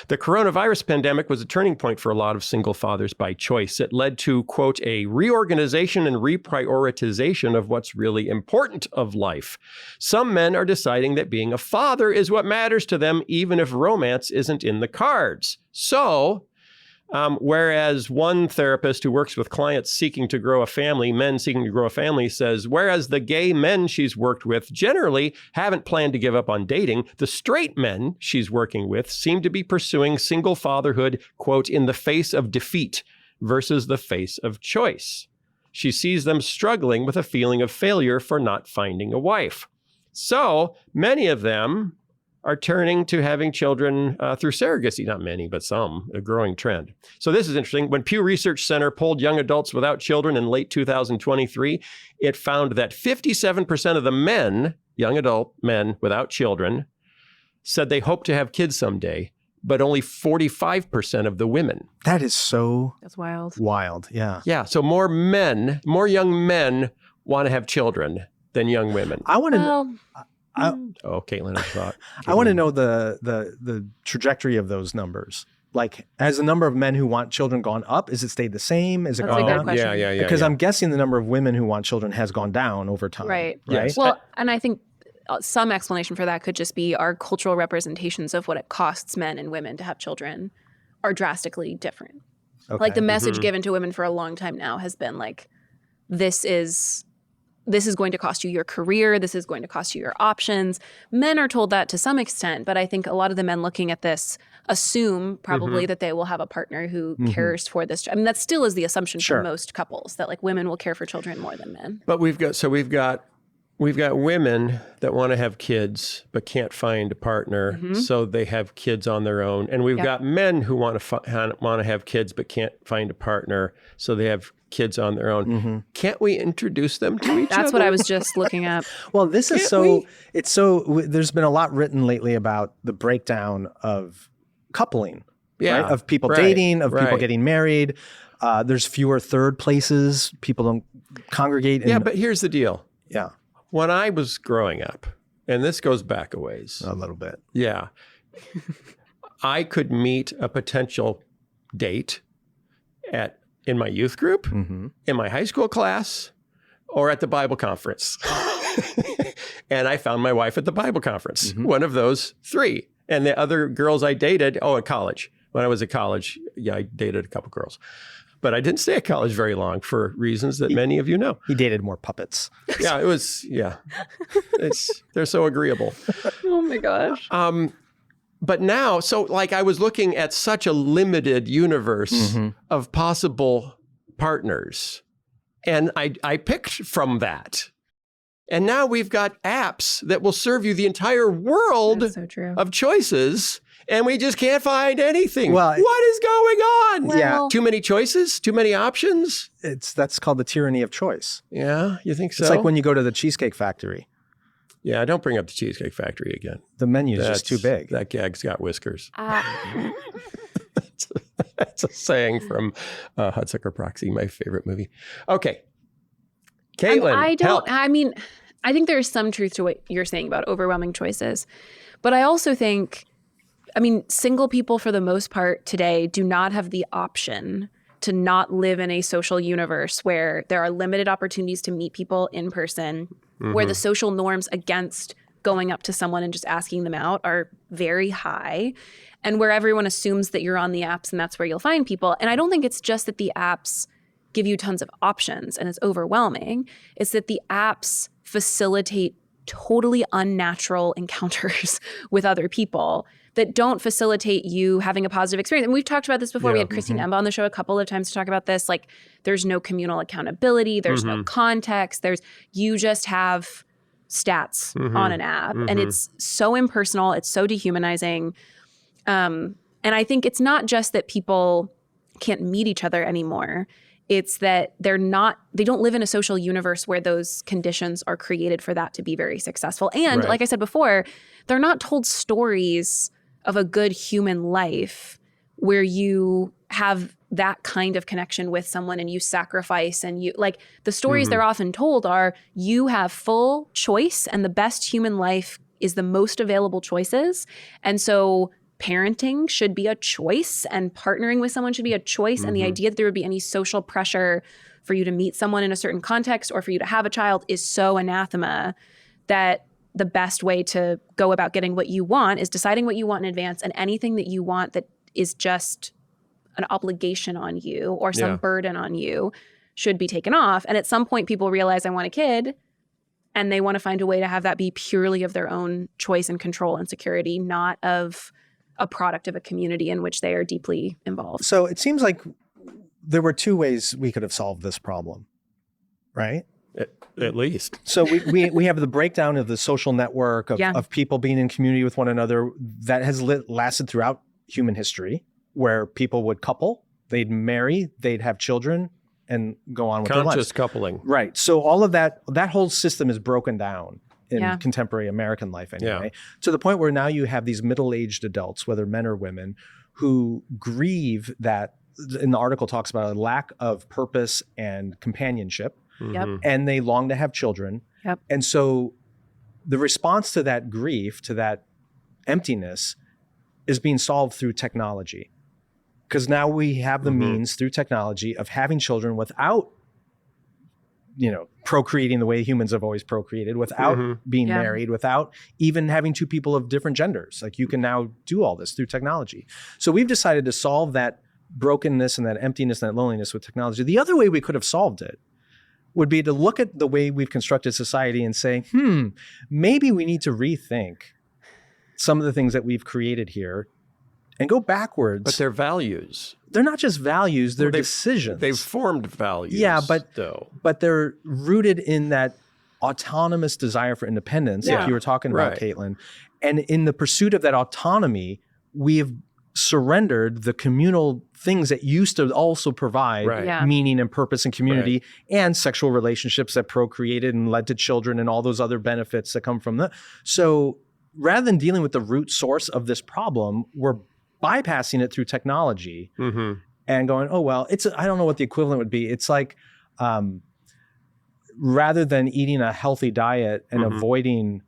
The coronavirus pandemic was a turning point for a lot of single fathers by choice. It led to, quote, a reorganization and reprioritization of what's really important of life. Some men are deciding that being a father is what matters to them, even if romance isn't in the cards. So, whereas one therapist who works with clients seeking to grow a family, men seeking to grow a family, says, whereas the gay men she's worked with generally haven't planned to give up on dating, the straight men she's working with seem to be pursuing single fatherhood, quote, in the face of defeat versus the face of choice. She sees them struggling with a feeling of failure for not finding a wife. So many of them are turning to having children through surrogacy. Not many, but some, a growing trend. So this is interesting. When Pew Research Center polled young adults without children in late 2023, it found that 57% of the men, young adult men without children, said they hope to have kids someday, but only 45% of the women. That is so That's wild. wild. Yeah. Yeah, so more young men want to have children than young women. I want to Well, Oh, Caitlin, I thought. I want to know the trajectory of those numbers. Like, has the number of men who want children gone up? Is it stayed the same? Is it That's a gone good down? question. Yeah. Because I'm guessing the number of women who want children has gone down over time. Right. Yes. well, and I think some explanation for that could just be our cultural representations of what it costs men and women to have children are drastically different. Okay. Like the message given to women for a long time now has been like, this is going to cost you your career. This is going to cost you your options. Men are told that to some extent, but I think a lot of the men looking at this assume probably that they will have a partner who cares for this. I mean, that still is the assumption Sure. for most couples, that like women will care for children more than men. But we've got women that want to have kids but can't find a partner, so they have kids on their own, and we've got men who want to have kids but can't find a partner, so they have kids on their own. Can't we introduce them to each other? That's what I was just looking at. Well, this is Can't there's been a lot written lately about the breakdown of coupling, Yeah, right? Of people right, dating, of people right. getting married. There's fewer third places. People don't congregate. Yeah, but here's the deal. yeah, When I was growing up, and this goes back a ways, a little bit. yeah, I could meet a potential date in my youth group, in my high school class, or at the Bible conference. And I found my wife at the Bible conference, one of those three. And the other girls I dated, at college. When I was at college, I dated a couple girls. But I didn't stay at college very long for reasons that many of you know. He dated more puppets. They're so agreeable. Oh my gosh. But now, so like I was looking at such a limited universe of possible partners, and I picked from that. And now we've got apps that will serve you the entire world That's so true. of choices, and we just can't find anything. Well, what is going on? Yeah. Too many choices? Too many options? That's called the tyranny of choice. Yeah, you think so? It's like when you go to the Cheesecake Factory. Yeah, don't bring up the Cheesecake Factory again. The menu is just too big. That gag's got whiskers. That's a saying from Hudsucker Proxy, my favorite movie. Okay. Caitlin, help. I think there's some truth to what you're saying about overwhelming choices. But I also think, single people for the most part today do not have the option to not live in a social universe where there are limited opportunities to meet people in person, where the social norms against going up to someone and just asking them out are very high, and where everyone assumes that you're on the apps and that's where you'll find people. And I don't think it's just that the apps give you tons of options and it's overwhelming. It's that the apps facilitate totally unnatural encounters with other people that don't facilitate you having a positive experience. And we've talked about this before. We had Christine Emba on the show a couple of times to talk about this. Like, there's no communal accountability. There's no context. You just have stats on an app. And it's so impersonal. It's so dehumanizing. And I think it's not just that people can't meet each other anymore. It's that they don't live in a social universe where those conditions are created for that to be very successful. And like I said before, they're not told stories of a good human life where you have that kind of connection with someone and you sacrifice and you like the stories they're often told are you have full choice and the best human life is the most available choices. And so parenting should be a choice and partnering with someone should be a choice. And the idea that there would be any social pressure for you to meet someone in a certain context or for you to have a child is so anathema that the best way to go about getting what you want is deciding what you want in advance, and anything that you want that is just an obligation on you or some burden on you should be taken off. And at some point people realize I want a kid and they want to find a way to have that be purely of their own choice and control and security, not of a product of a community in which they are deeply involved. So it seems like there were two ways we could have solved this problem, right? At least. So we have the breakdown of the social network of people being in community with one another that has lasted throughout human history, where people would couple, they'd marry, they'd have children, and go on with their lives. Conscious coupling. Right. So all of that whole system is broken down in contemporary American life anyway, to the point where now you have these middle-aged adults, whether men or women, who grieve that, in the article talks about a lack of purpose and companionship, and they long to have children. And so the response to that grief, to that emptiness, is being solved through technology. Because now we have the means through technology of having children without procreating the way humans have always procreated, without being married, without even having two people of different genders. Like, you can now do all this through technology. So we've decided to solve that brokenness and that emptiness and that loneliness with technology. The other way we could have solved it would be to look at the way we've constructed society and say, maybe we need to rethink some of the things that we've created here and go backwards. But they're values. They're not just values, they're decisions. They've formed values. Yeah, but they're rooted in that autonomous desire for independence, like you were talking about, Caitlin. And in the pursuit of that autonomy, we have surrendered the communal things that used to also provide meaning and purpose and community, and sexual relationships that procreated and led to children and all those other benefits that come from that. So rather than dealing with the root source of this problem, we're bypassing it through technology and going, oh, well, I don't know what the equivalent would be. It's like, rather than eating a healthy diet and avoiding,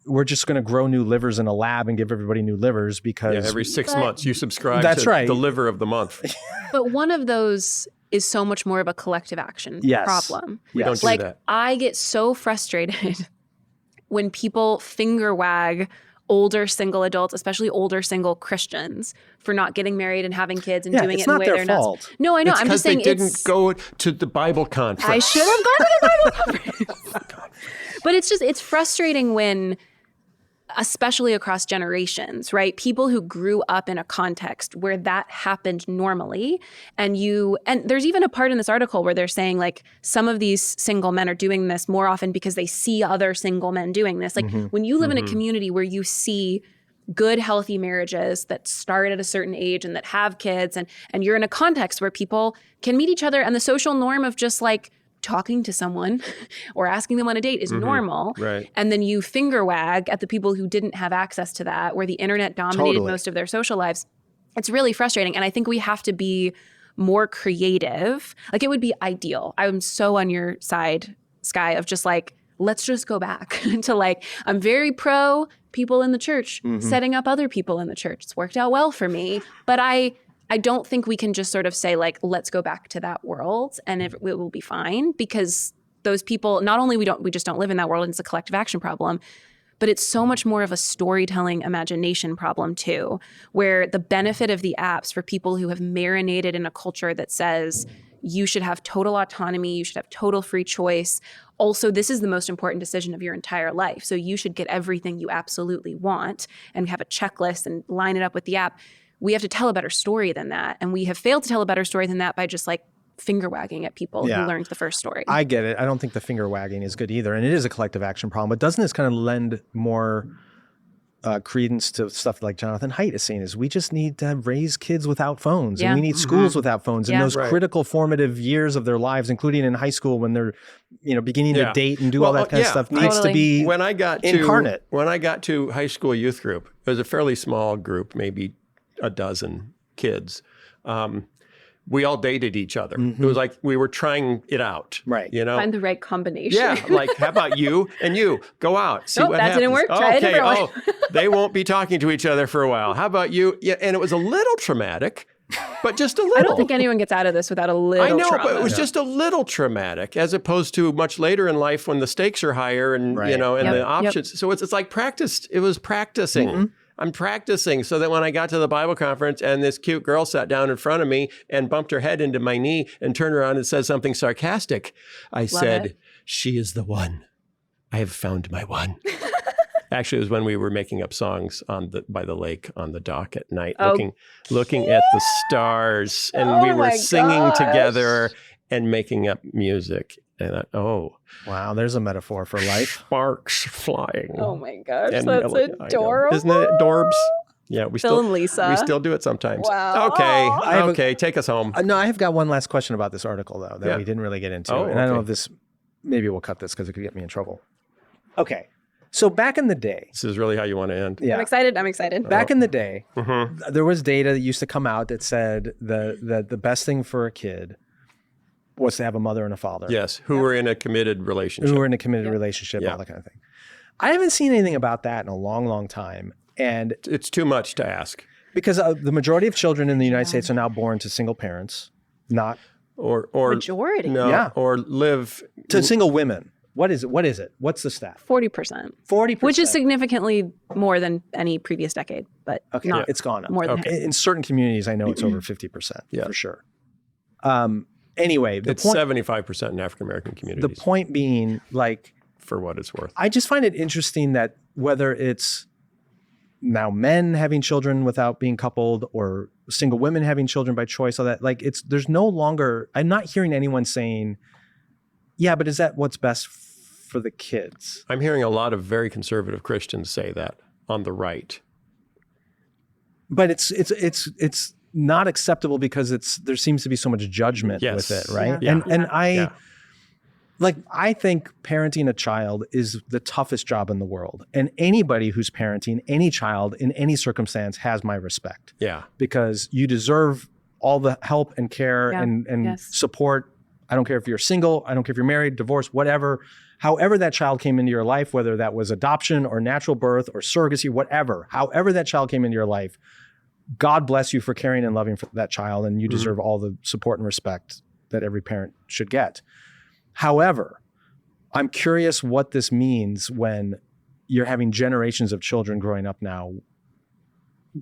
we're just going to grow new livers in a lab and give everybody new livers because every 6 months you subscribe to the liver of the month. But one of those is so much more of a collective action problem. We don't do that. I get so frustrated when people finger wag older single adults, especially older single Christians, for not getting married and having kids and doing it in a way they're not. No, I know. I'm just saying, they didn't go to the Bible conference. I should have gone to the Bible conference. But it's frustrating when, especially across generations, right? People who grew up in a context where that happened normally, and there's even a part in this article where they're saying, like, some of these single men are doing this more often because they see other single men doing this. Like, when you live in a community where you see good, healthy marriages that start at a certain age and that have kids, and you're in a context where people can meet each other, and the social norm of just like talking to someone or asking them on a date is normal. Right. And then you finger wag at the people who didn't have access to that, where the internet dominated most of their social lives. It's really frustrating. And I think we have to be more creative. Like, it would be ideal. I'm so on your side, Sky, of just like, let's just go back to like, I'm very pro people in the church setting up other people in the church. It's worked out well for me. But I I don't think we can just sort of say like, let's go back to that world and it will be fine, because those people, not only we just don't live in that world and it's a collective action problem, but it's so much more of a storytelling imagination problem too, where the benefit of the apps for people who have marinated in a culture that says you should have total autonomy, you should have total free choice. Also, this is the most important decision of your entire life. So you should get everything you absolutely want and have a checklist and line it up with the app. We have to tell a better story than that. And we have failed to tell a better story than that by just like finger wagging at people who learned the first story. I get it. I don't think the finger wagging is good either. And it is a collective action problem. But doesn't this kind of lend more credence to stuff like Jonathan Haidt is saying, is we just need to raise kids without phones and we need schools without phones and those critical formative years of their lives, including in high school when they're, beginning to date and do all that kind of stuff needs to be incarnate. When I got to high school youth group, it was a fairly small group, maybe a dozen kids. We all dated each other. It was like we were trying it out. Right. Find the right combination. Yeah. Like, how about you and you? Go out. See what happens. That didn't work. Try a different one. They won't be talking to each other for a while. How about you? Yeah. And it was a little traumatic, but just a little. I don't think anyone gets out of this without a little trauma. But it was just a little traumatic, as opposed to much later in life when the stakes are higher and, and the options. So it's like practiced. It was practicing. I'm practicing so that when I got to the Bible conference and this cute girl sat down in front of me and bumped her head into my knee and turned around and said something sarcastic, I said, she is the one. I have found my one. Actually, it was when we were making up songs by the lake on the dock at night, looking at the stars. And we were singing together and making up music. And wow, there's a metaphor for life. Sparks flying. Oh my gosh, that's adorable. Isn't it adorbs? Yeah, Phil and Lisa. We still do it sometimes. Wow. Okay, take us home. No, I have got one last question about this article though that we didn't really get into. And I don't know if this, maybe we'll cut this because it could get me in trouble. Okay, so back in the day. This is really how you want to end. Yeah. I'm excited. Back in the day, there was data that used to come out that said the best thing for a kid was to have a mother and a father. Yes, who were in a committed relationship. All that kind of thing. I haven't seen anything about that in a long, long time. And it's too much to ask. Because the majority of children in the United States are now born to single parents, not... Or majority. No, or live... To single women. What is it? What's the stat? 40%. 40%. Which is significantly more than any previous decade, but it's gone up. More than in certain communities, I know it's over 50%, for sure. Anyway, it's 75% in African American communities. The point being, like, for what it's worth, I just find it interesting that whether it's now men having children without being coupled or single women having children by choice, all that, like, there's no longer. I'm not hearing anyone saying, "Yeah, but is that what's best for the kids?" I'm hearing a lot of very conservative Christians say that on the right. But it's not acceptable because there seems to be so much judgment with it, right? Yeah. And I think parenting a child is the toughest job in the world. And anybody who's parenting any child in any circumstance has my respect. Yeah. Because you deserve all the help and care and support. I don't care if you're single, I don't care if you're married, divorced, whatever. However that child came into your life, whether that was adoption or natural birth or surrogacy, whatever, however that child came into your life, God bless you for caring and loving for that child, and you deserve all the support and respect that every parent should get. However, I'm curious what this means when you're having generations of children growing up now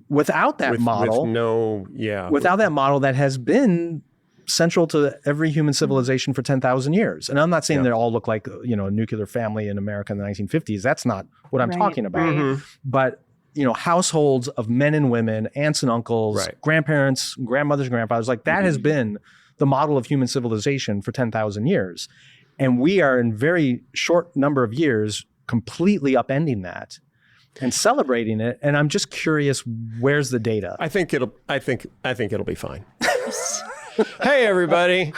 without that model. Without that model that has been central to every human civilization for 10,000 years. And I'm not saying they all look like, a nuclear family in America in the 1950s. That's not what I'm talking about. But households of men and women, aunts and uncles, grandparents, grandmothers and grandfathers, like that has been the model of human civilization for 10,000 years. And we are in very short number of years completely upending that and celebrating it. And I'm just curious, where's the data? I think it'll be fine. Hey, everybody.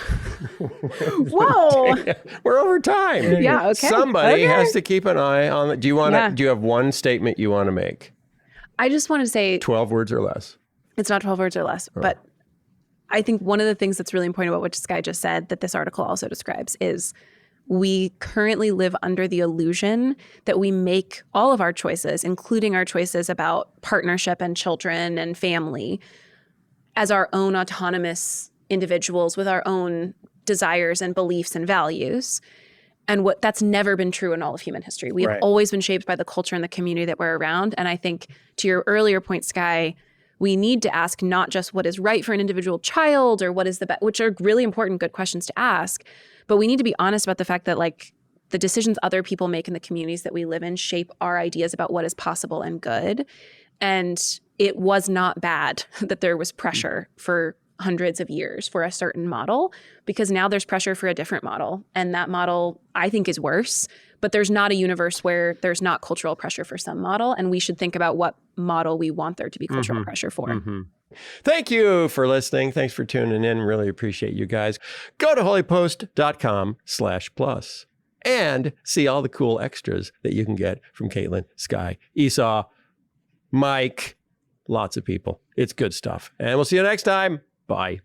Whoa. Okay. We're over time. Yeah, okay. Somebody has to keep an eye on it. Do you have one statement you want to make? I just want to say 12 words or less. It's not 12 words or less, but I think one of the things that's really important about what this guy just said that this article also describes is we currently live under the illusion that we make all of our choices, including our choices about partnership and children and family, as our own autonomous individuals with our own desires and beliefs and values. And that's never been true in all of human history. We have always been shaped by the culture and the community that we're around. And I think to your earlier point, Skye, we need to ask not just what is right for an individual child or what is the best, which are really important, good questions to ask, but we need to be honest about the fact that like the decisions other people make in the communities that we live in shape our ideas about what is possible and good. And it was not bad that there was pressure for hundreds of years for a certain model, because now there's pressure for a different model. And that model, I think, is worse. But there's not a universe where there's not cultural pressure for some model. And we should think about what model we want there to be cultural pressure for. Thank you for listening. Thanks for tuning in. Really appreciate you guys. Go to holypost.com/plus and see all the cool extras that you can get from Caitlin, Skye, Esau, Mike, lots of people. It's good stuff. And we'll see you next time. Bye.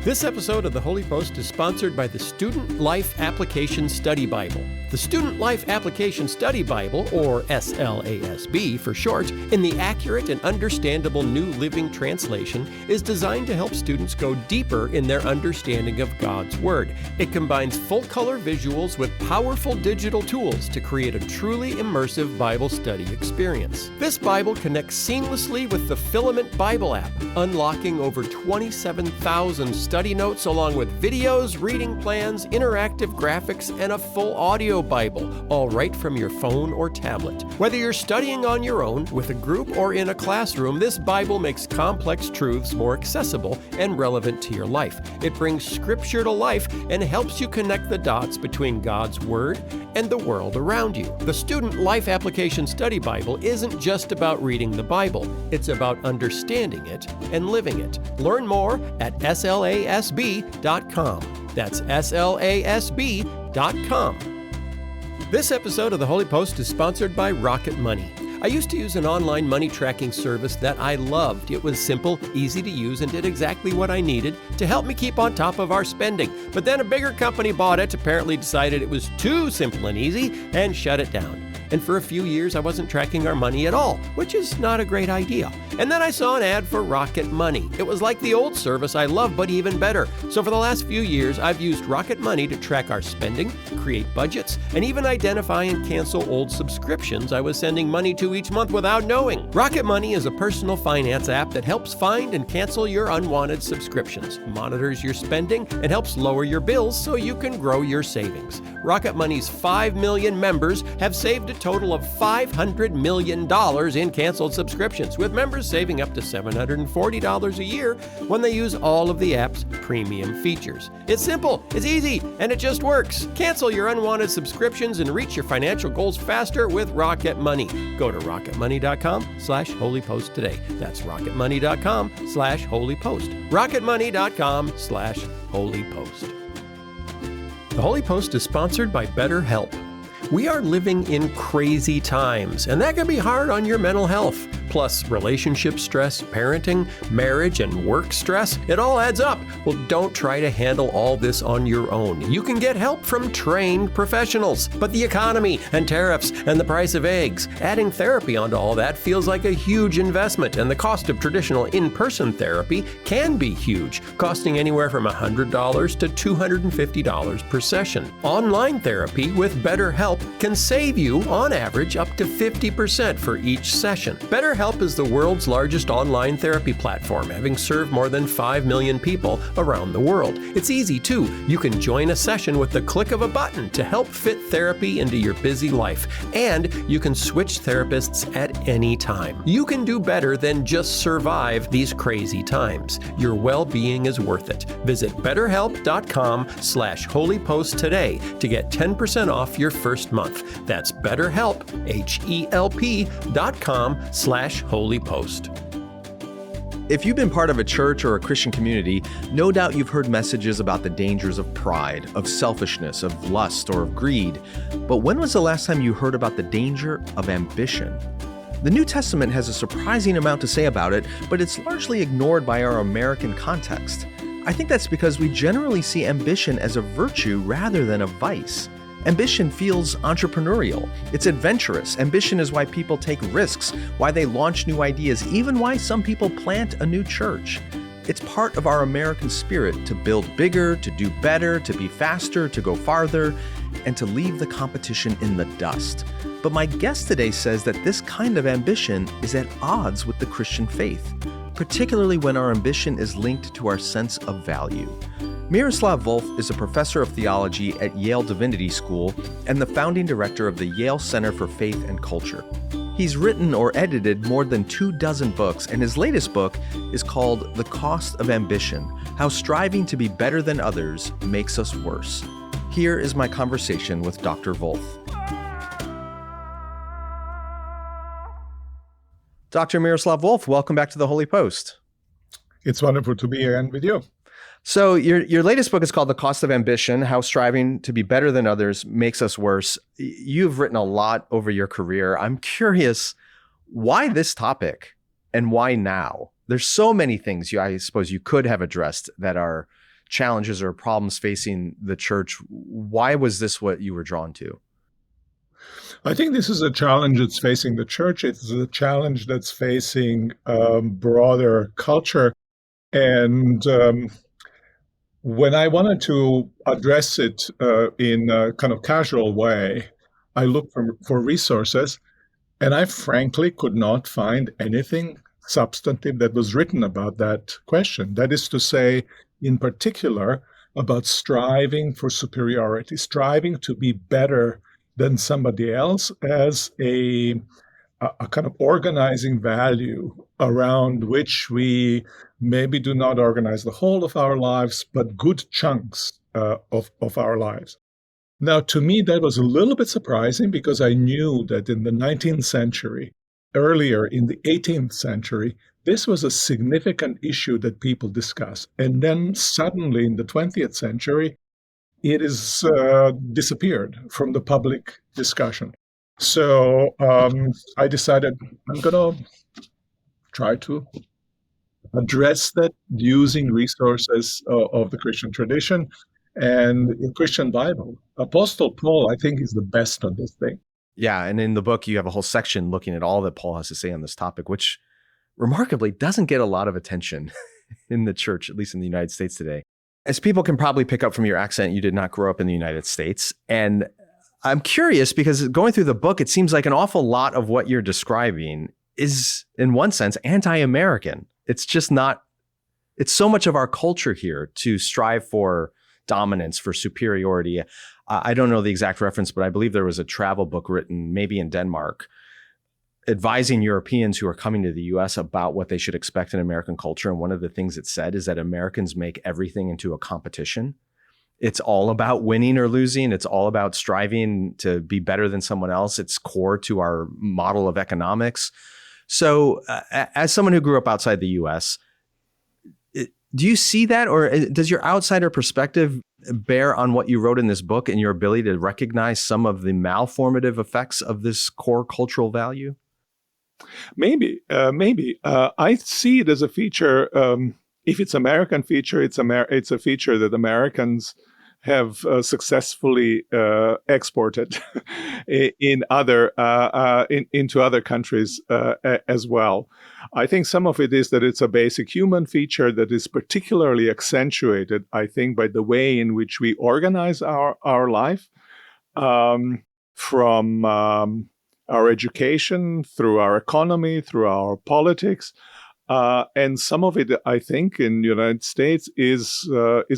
This episode of the Holy Post is sponsored by the Student Life Application Study Bible. The Student Life Application Study Bible, or SLASB for short, in the accurate and understandable New Living Translation, is designed to help students go deeper in their understanding of God's Word. It combines full-color visuals with powerful digital tools to create a truly immersive Bible study experience. This Bible connects seamlessly with the Filament Bible app, unlocking over 27,000 study notes along with videos, reading plans, interactive graphics, and a full audio Bible, all right from your phone or tablet. Whether you're studying on your own, with a group, or in a classroom, this Bible makes complex truths more accessible and relevant to your life. It brings Scripture to life and helps you connect the dots between God's Word and the world around you. The Student Life Application Study Bible isn't just about reading the Bible. It's about understanding it and living it. Learn more at SLASB.com. That's SLASB.com. This episode of the Holy Post is sponsored by Rocket Money. I used to use an online money tracking service that I loved. It was simple, easy to use, and did exactly what I needed to help me keep on top of our spending. But then a bigger company bought it, apparently decided it was too simple and easy, and shut it down. And for a few years, I wasn't tracking our money at all, which is not a great idea. And then I saw an ad for Rocket Money. It was like the old service I loved, but even better. So for the last few years, I've used Rocket Money to track our spending, create budgets, and even identify and cancel old subscriptions I was sending money to each month without knowing. Rocket Money is a personal finance app that helps find and cancel your unwanted subscriptions, monitors your spending, and helps lower your bills so you can grow your savings. Rocket Money's 5 million members have saved a total of $500 million in canceled subscriptions, with members saving up to $740 a year when they use all of the app's premium features. It's simple, it's easy, and it just works. Cancel your unwanted subscriptions and reach your financial goals faster with Rocket Money. Go to rocketmoney.com/holypost today. That's rocketmoney.com/holypost. rocketmoney.com/holypost. The Holy Post is sponsored by BetterHelp. We are living in crazy times, and that can be hard on your mental health. Plus, relationship stress, parenting, marriage, and work stress, it all adds up. Well, don't try to handle all this on your own. You can get help from trained professionals. But the economy and tariffs and the price of eggs, adding therapy onto all that feels like a huge investment, and the cost of traditional in-person therapy can be huge, costing anywhere from $100 to $250 per session. Online therapy with BetterHelp can save you, on average, up to 50% for each session. BetterHelp is the world's largest online therapy platform, having served more than 5 million people around the world. It's easy, too. You can join a session with the click of a button to help fit therapy into your busy life. And you can switch therapists at any time. You can do better than just survive these crazy times. Your well-being is worth it. Visit BetterHelp.com/holypost today to get 10% off your first month. That's BetterHelp, HELP.com/holypost. If you've been part of a church or a Christian community, no doubt you've heard messages about the dangers of pride, of selfishness, of lust, or of greed. But when was the last time you heard about the danger of ambition? The New Testament has a surprising amount to say about it, but it's largely ignored by our American context. I think that's because we generally see ambition as a virtue rather than a vice. Ambition feels entrepreneurial. It's adventurous. Ambition is why people take risks, why they launch new ideas, even why some people plant a new church. It's part of our American spirit to build bigger, to do better, to be faster, to go farther, and to leave the competition in the dust. But my guest today says that this kind of ambition is at odds with the Christian faith, particularly when our ambition is linked to our sense of value. Miroslav Volf is a professor of theology at Yale Divinity School and the founding director of the Yale Center for Faith and Culture. He's written or edited more than 24 books, and his latest book is called The Cost of Ambition: How Striving to Be Better Than Others Makes Us Worse. Here is my conversation with Dr. Volf. Dr. Miroslav Volf, welcome back to the Holy Post. It's wonderful to be here and with you. So your latest book is called The Cost of Ambition: How Striving to Be Better Than Others Makes Us Worse. You've written a lot over your career. I'm curious, why this topic and why now? There's so many things I suppose you could have addressed that are challenges or problems facing the church. Why was this what you were drawn to? I think this is a challenge that's facing the church. It's a challenge that's facing broader culture. And when I wanted to address it in a kind of casual way, I looked for resources, and I frankly could not find anything substantive that was written about that question. That is to say, in particular, about striving for superiority, striving to be better than somebody else as a kind of organizing value around which we maybe do not organize the whole of our lives, but good chunks of our lives. Now, to me, that was a little bit surprising because I knew that in the 19th century, earlier in the 18th century, this was a significant issue that people discuss. And then suddenly in the 20th century, it is disappeared from the public discussion. So I decided I'm going to try to address that using resources of the Christian tradition and the Christian Bible. Apostle Paul, I think, is the best on this thing. Yeah, and in the book, you have a whole section looking at all that Paul has to say on this topic, which remarkably doesn't get a lot of attention in the church, at least in the United States today. As people can probably pick up from your accent, you did not grow up in the United States. And I'm curious because going through the book, it seems like an awful lot of what you're describing is, in one sense, anti-American. It's just not, it's so much of our culture here to strive for dominance, for superiority. I don't know the exact reference, but I believe there was a travel book written maybe in Denmark advising Europeans who are coming to the US about what they should expect in American culture. And one of the things it said is that Americans make everything into a competition. It's all about winning or losing. It's all about striving to be better than someone else. It's core to our model of economics. So as someone who grew up outside the US, do you see that, or does your outsider perspective bear on what you wrote in this book and your ability to recognize some of the malformative effects of this core cultural value? Maybe. I see it as a feature. If it's American feature, it's a feature that Americans have successfully exported into other countries as well. I think some of it is that it's a basic human feature that is particularly accentuated, I think, by the way in which we organize our life, from our education, through our economy, through our politics. And some of it, I think, in the United States is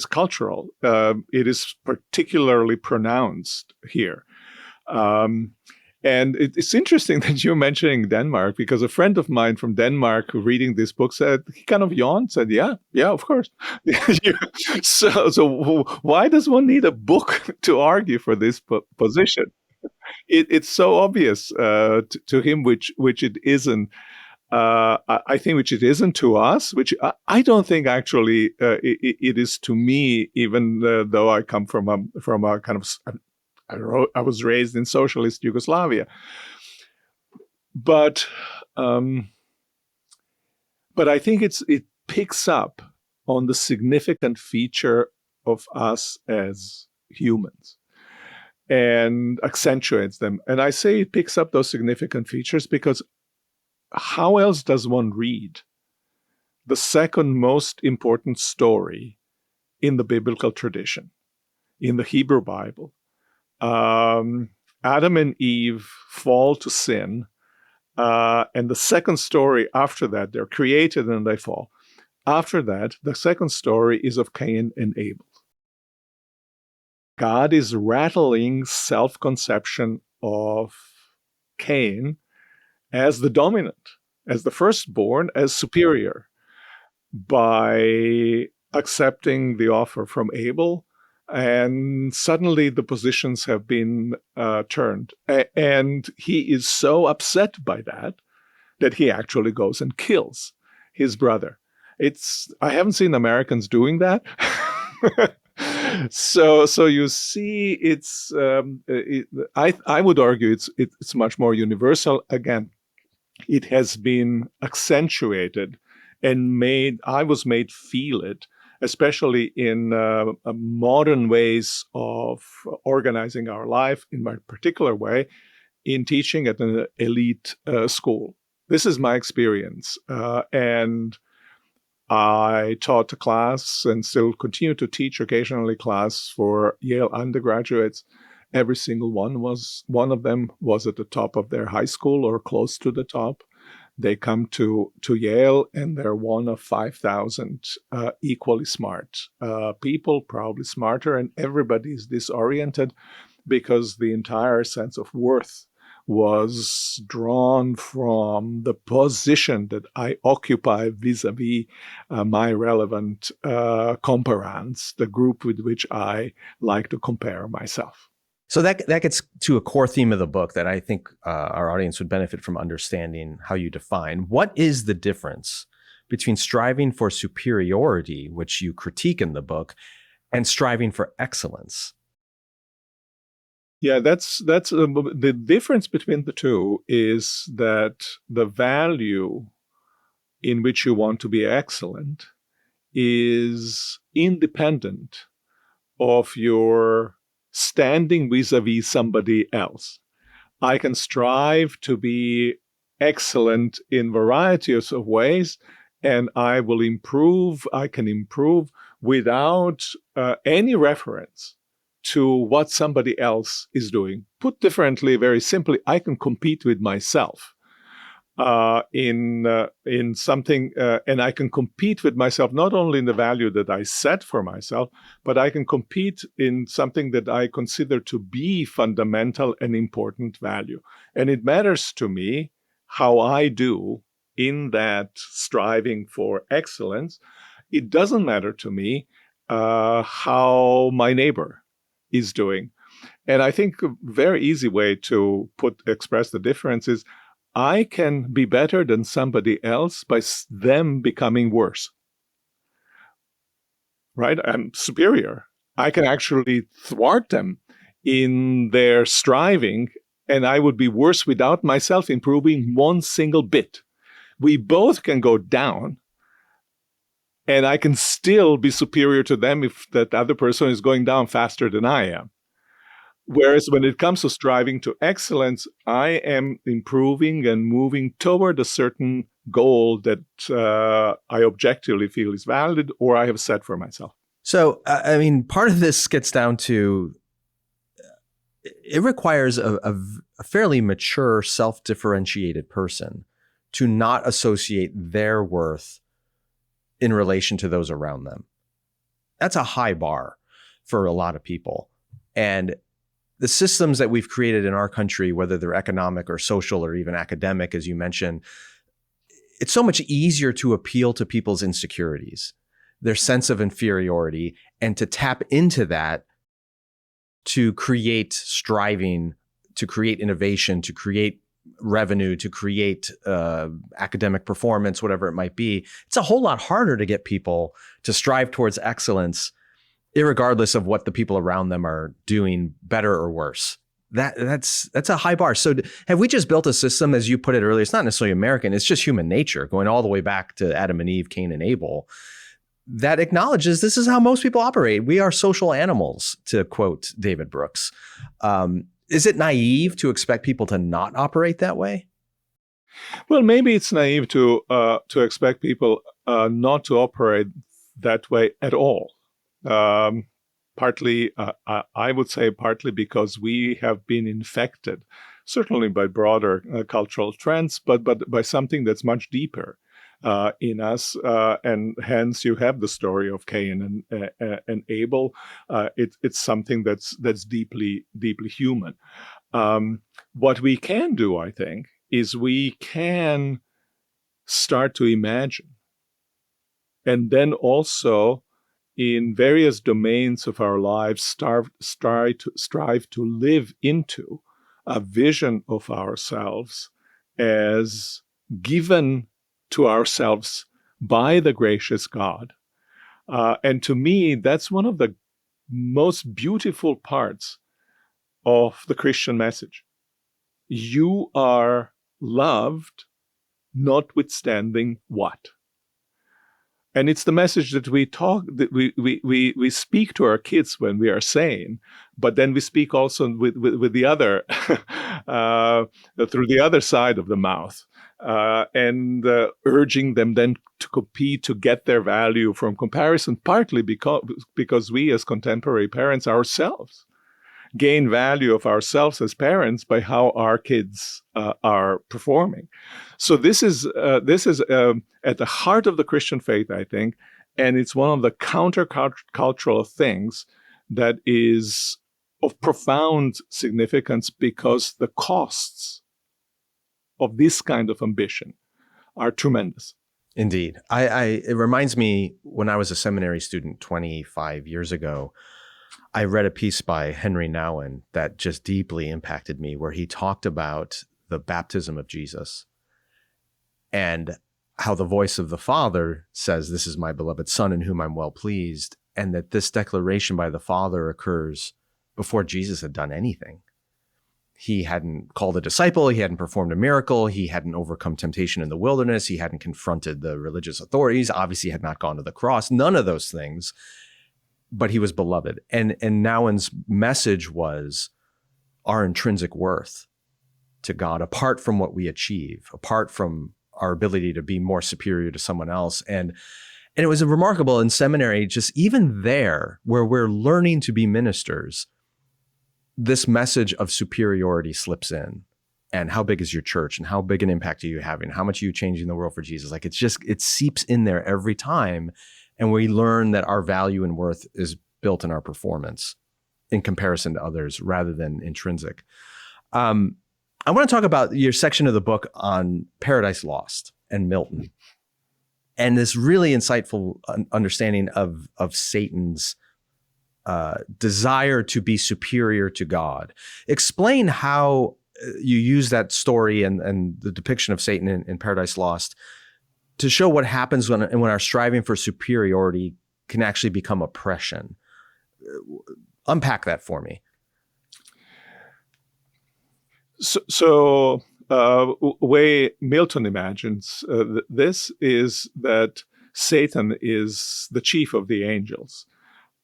cultural. It is particularly pronounced here. And it's interesting that you're mentioning Denmark, because a friend of mine from Denmark who reading this book said, he kind of yawned, said, yeah, of course. So why does one need a book to argue for this position? It's so obvious to him, which it isn't. I think which it isn't to us, which I don't think actually it is to me, even though I come from a kind of, I was raised in socialist Yugoslavia, but I think it picks up on the significant feature of us as humans and accentuates them. And I say it picks up those significant features because how else does one read the second most important story in the biblical tradition, in the Hebrew Bible. Adam and Eve fall to sin, and the second story after that, they're created and they fall. After that, the second story is of Cain and Abel. God is rattling self-conception of Cain as the dominant, as the firstborn, as superior, by accepting the offer from Abel. And suddenly the positions have been turned. And he is so upset by that he actually goes and kills his brother. I haven't seen Americans doing that. So you see, I would argue it's much more universal. Again, it has been accentuated and I was made feel it, especially in modern ways of organizing our life, in my particular way, in teaching at an elite school. This is my experience. And I taught a class and still continue to teach occasionally class for Yale undergraduates. Every single one of them was at the top of their high school or close to the top. They come to Yale and they're one of 5,000 equally smart people, probably smarter, and everybody's disoriented because the entire sense of worth was drawn from the position that I occupy vis-a-vis my relevant comparants, the group with which I like to compare myself. So that gets to a core theme of the book that I think our audience would benefit from understanding how you define. What is the difference between striving for superiority, which you critique in the book, and striving for excellence? Yeah, that's the difference between the two is that the value in which you want to be excellent is independent of your standing vis-a-vis somebody else. I can strive to be excellent in varieties of ways, and I can improve without any reference to what somebody else is doing. Put differently, very simply, I can compete with myself in something, and I can compete with myself not only in the value that I set for myself, but I can compete in something that I consider to be fundamental and important value. And it matters to me how I do in that striving for excellence. It doesn't matter to me how my neighbor is doing. And I think a very easy way to express the difference is I can be better than somebody else by them becoming worse. Right? I'm superior. I can actually thwart them in their striving, and I would be worse without myself improving one single bit. We both can go down, and I can still be superior to them if that other person is going down faster than I am. Whereas when it comes to striving to excellence, I am improving and moving toward a certain goal that I objectively feel is valid or I have set for myself. So, I mean, part of this gets down to it requires a fairly mature, self-differentiated person to not associate their worth in relation to those around them. That's a high bar for a lot of people. And the systems that we've created in our country, whether they're economic or social or even academic, as you mentioned, it's so much easier to appeal to people's insecurities, their sense of inferiority, and to tap into that to create striving, to create innovation, to create revenue, to create academic performance, whatever it might be. It's a whole lot harder to get people to strive towards excellence, irregardless of what the people around them are doing, better or worse. That's a high bar. So have we just built a system, as you put it earlier, it's not necessarily American, it's just human nature, going all the way back to Adam and Eve, Cain and Abel, that acknowledges this is how most people operate. We are social animals, to quote David Brooks. Is it naive to expect people to not operate that way? Well, maybe it's naive to expect people not to operate that way at all. Partly, I would say, partly because we have been infected, certainly by broader cultural trends, but by something that's much deeper in us, and hence you have the story of Cain and Abel. It's something that's deeply human. What we can do, I think, is we can start to imagine, and then also in various domains of our lives strive to live into a vision of ourselves as given to ourselves by the gracious God. And to me, that's one of the most beautiful parts of the Christian message. You are loved notwithstanding what. And it's the message that we speak to our kids when we are sane, but then we speak also with the other through the other side of the mouth, and urging them then to compete to get their value from comparison, partly because we as contemporary parents ourselves gain value of ourselves as parents by how our kids are performing. So this is at the heart of the Christian faith, I think, and it's one of the countercultural things that is of profound significance because the costs of this kind of ambition are tremendous. Indeed. It reminds me when I was a seminary student 25 years ago, I read a piece by Henry Nouwen that just deeply impacted me, where he talked about the baptism of Jesus and how the voice of the Father says, "This is my beloved Son in whom I'm well pleased," and that this declaration by the Father occurs before Jesus had done anything. He hadn't called a disciple. He hadn't performed a miracle. He hadn't overcome temptation in the wilderness. He hadn't confronted the religious authorities. Obviously, had not gone to the cross. None of those things. But he was beloved. And Nouwen's message was our intrinsic worth to God, apart from what we achieve, apart from our ability to be more superior to someone else. And it was remarkable in seminary, just even there where we're learning to be ministers, this message of superiority slips in. And how big is your church? And how big an impact are you having? How much are you changing the world for Jesus? Like it seeps in there every time. And we learn that our value and worth is built in our performance in comparison to others rather than intrinsic. I want to talk about your section of the book on Paradise Lost and Milton, and this really insightful understanding of Satan's desire to be superior to God. Explain how you use that story and the depiction of Satan in Paradise Lost to show what happens when our striving for superiority can actually become oppression. Unpack that for me. So way Milton imagines this is that Satan is the chief of the angels.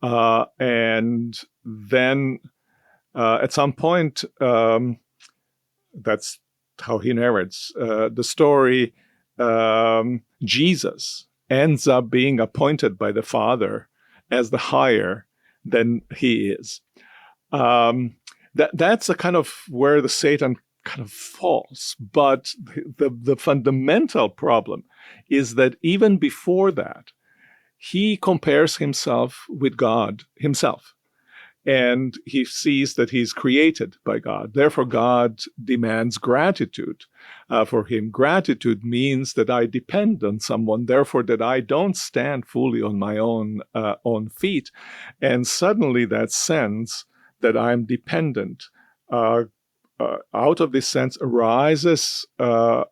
And then at some point, that's how he narrates the story, Jesus ends up being appointed by the Father as the higher than he is. That's a kind of where the Satan kind of falls. But the fundamental problem is that even before that, he compares himself with God himself. And he sees that he's created by God. Therefore, God demands gratitude for him. Gratitude means that I depend on someone, therefore that I don't stand fully on my own feet. And suddenly that sense that I'm dependent, out of this sense arises a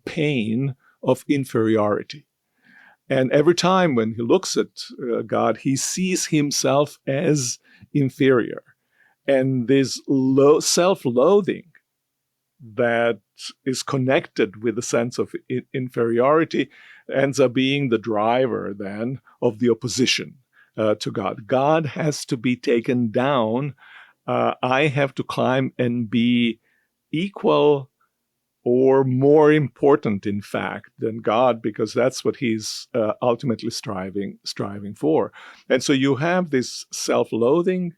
pain of inferiority. And every time when he looks at God, he sees himself as inferior. And this self-loathing that is connected with the sense of inferiority ends up being the driver then of the opposition to God. God has to be taken down. I have to climb and be equal or more important, in fact, than God, because that's what he's ultimately striving for. And so you have this self-loathing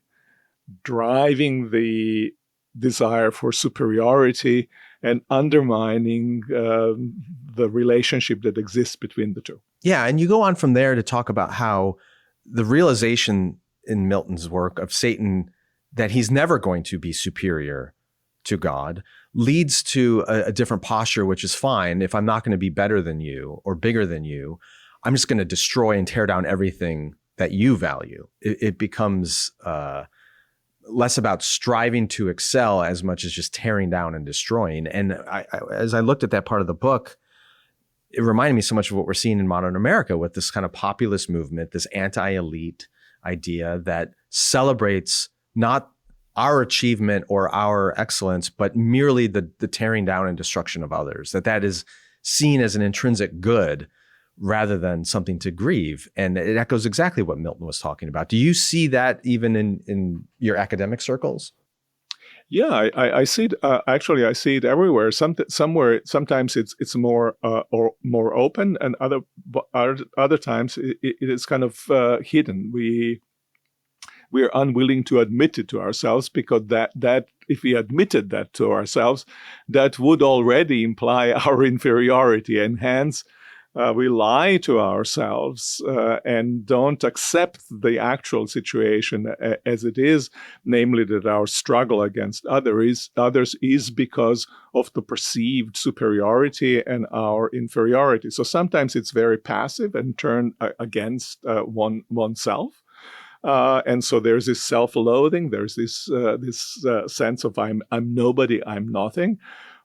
driving the desire for superiority and undermining the relationship that exists between the two. Yeah, and you go on from there to talk about how the realization in Milton's work of Satan that he's never going to be superior to God leads to a different posture, which is fine. If I'm not going to be better than you or bigger than you, I'm just going to destroy and tear down everything that you value. It becomes less about striving to excel as much as just tearing down and destroying. And as I looked at that part of the book, it reminded me so much of what we're seeing in modern America with this kind of populist movement, this anti-elite idea that celebrates not our achievement or our excellence, but merely the tearing down and destruction of others, that is seen as an intrinsic good rather than something to grieve. And it echoes exactly what Milton was talking about. Do you see that even in your academic circles? Yeah, I see it. Actually, I see it everywhere. Somewhere, sometimes it's more or more open, and other times it is kind of hidden. We are unwilling to admit it to ourselves, because that if we admitted that to ourselves, that would already imply our inferiority, and hence we lie to ourselves and don't accept the actual situation as it is, namely that our struggle against others is because of the perceived superiority and our inferiority. So sometimes it's very passive and turned against oneself. And so there's this self-loathing, there's this sense of I'm nobody, I'm nothing.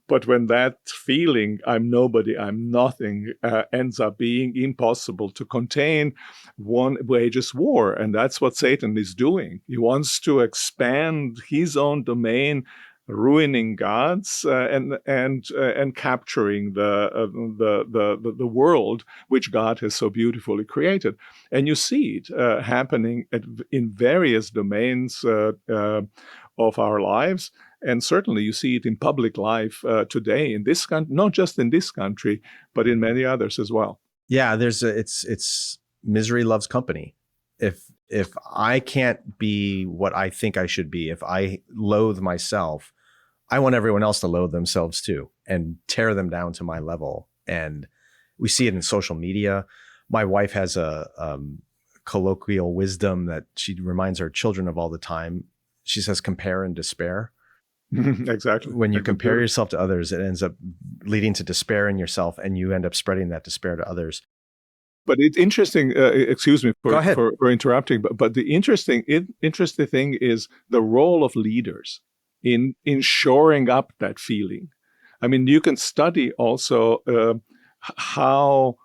But when that feeling, I'm nobody, I'm nothing, ends up being impossible to contain, one wages war. And that's what Satan is doing. He wants to expand his own domain, ruining God's and capturing the world which God has so beautifully created. And you see it happening in various domains of our lives. And certainly you see it in public life today in this country, not just in this country, but in many others as well. Yeah, it's misery loves company. If I can't be what I think I should be, if I loathe myself, I want everyone else to loathe themselves too and tear them down to my level. And we see it in social media. My wife has a colloquial wisdom that she reminds her children of all the time. She says, compare and despair. Exactly. When you compare yourself to others, it ends up leading to despair in yourself, and you end up spreading that despair to others. But it's interesting, excuse me for interrupting, but the interesting thing is the role of leaders in shoring up that feeling. I mean, you can study also how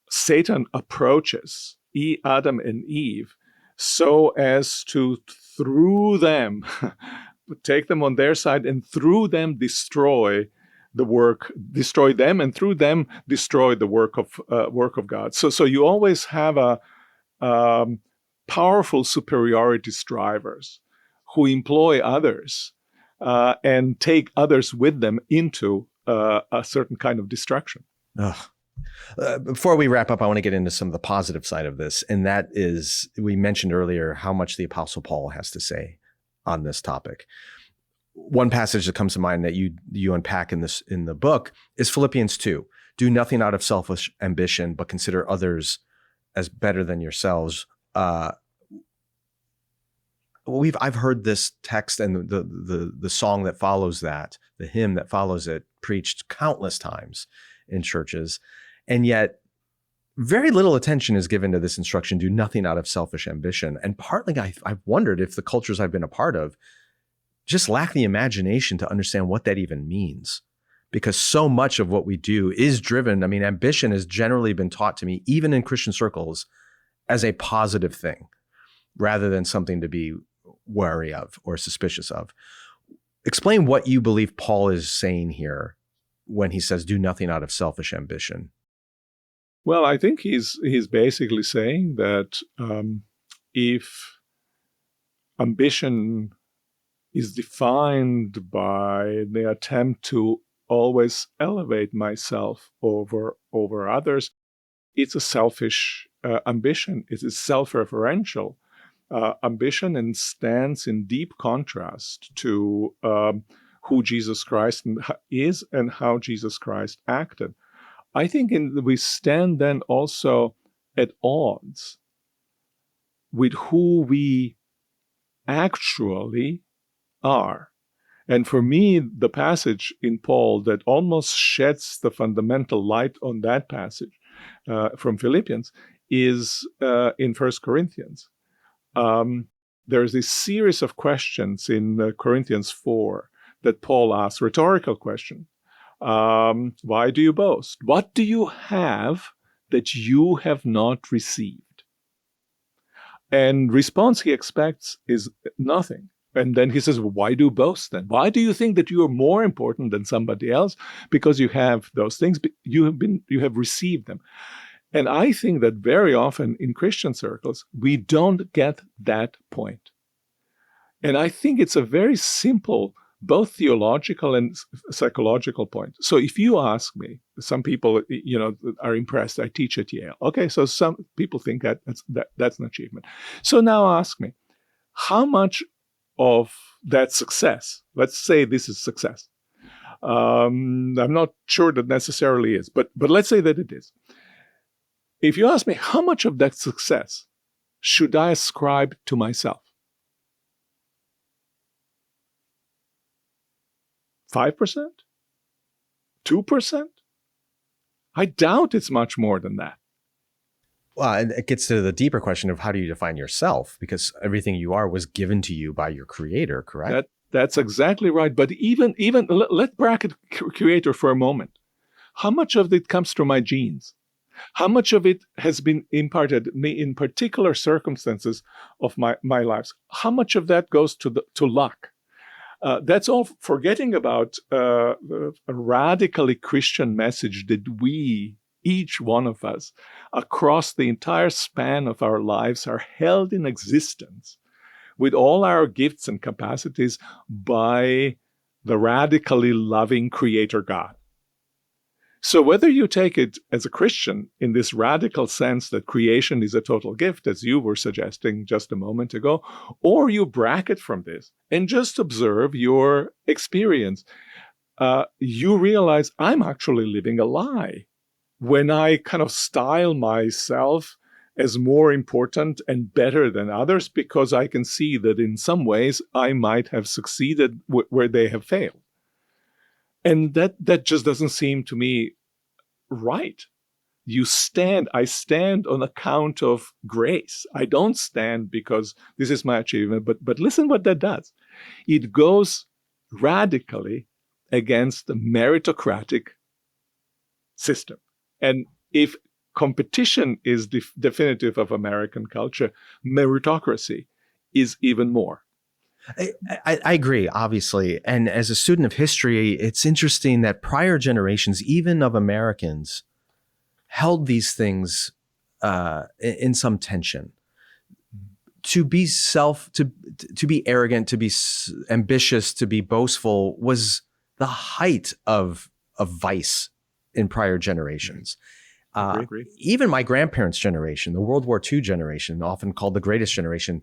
Satan approaches Adam and Eve so as to, through them, take them on their side, and through them destroy them, and through them destroy the work of God. So you always have a powerful superiority strivers who employ others and take others with them into a certain kind of destruction. Before we wrap up, I want to get into some of the positive side of this, and that is, we mentioned earlier how much the Apostle Paul has to say on this topic. One passage that comes to mind that you unpack in the book is Philippians 2. Do nothing out of selfish ambition, but consider others as better than yourselves. I've heard this text and the song that follows that, the hymn that follows it, preached countless times in churches, and yet very little attention is given to this instruction: do nothing out of selfish ambition. And partly I've wondered if the cultures I've been a part of just lack the imagination to understand what that even means, because so much of what we do is driven. I mean, ambition has generally been taught to me, even in Christian circles, as a positive thing rather than something to be wary of or suspicious of. Explain what you believe Paul is saying here when he says, do nothing out of selfish ambition. Well, I think he's basically saying that if ambition is defined by the attempt to always elevate myself over others. It's a selfish ambition. It is self-referential ambition and stands in deep contrast to who Jesus Christ is and how Jesus Christ acted. I think we stand then also at odds with who we actually are. And for me, the passage in Paul that almost sheds the fundamental light on that passage from Philippians is in 1 Corinthians. There's a series of questions in Corinthians 4 that Paul asks, rhetorical question. Why do you boast? What do you have that you have not received? And response he expects is nothing. And then he says, well, why do you boast then? Why do you think that you are more important than somebody else? Because you have those things, but you have received them. And I think that very often in Christian circles, we don't get that point. And I think it's a very simple, both theological and psychological point. So if you ask me, some people, are impressed I teach at Yale. Okay, so some people think that's an achievement. So now ask me, how much of that success, let's say this is success. I'm not sure that necessarily is, but let's say that it is. If you ask me, how much of that success should I ascribe to myself? 5%? 2%? I doubt it's much more than that. Well, and it gets to the deeper question of how do you define yourself? Because everything you are was given to you by your creator, correct? That's exactly right. But even let's bracket creator for a moment. How much of it comes from my genes? How much of it has been imparted me in particular circumstances of my lives? How much of that goes to luck? That's all forgetting about a radically Christian message that we, each one of us, across the entire span of our lives are held in existence with all our gifts and capacities by the radically loving Creator God. So whether you take it as a Christian in this radical sense that creation is a total gift, as you were suggesting just a moment ago, or you bracket from this and just observe your experience, you realize I'm actually living a lie when I kind of style myself as more important and better than others because I can see that in some ways I might have succeeded where they have failed. And that just doesn't seem to me right. I stand on account of grace. I don't stand because this is my achievement, but listen what that does. It goes radically against the meritocratic system. And if competition is definitive of American culture, meritocracy is even more. I agree, obviously. And as a student of history, it's interesting that prior generations, even of Americans, held these things in some tension. To be to be arrogant, to be ambitious, to be boastful was the height of vice in prior generations. Agree. Even my grandparents' generation, the World War II generation, often called the greatest generation,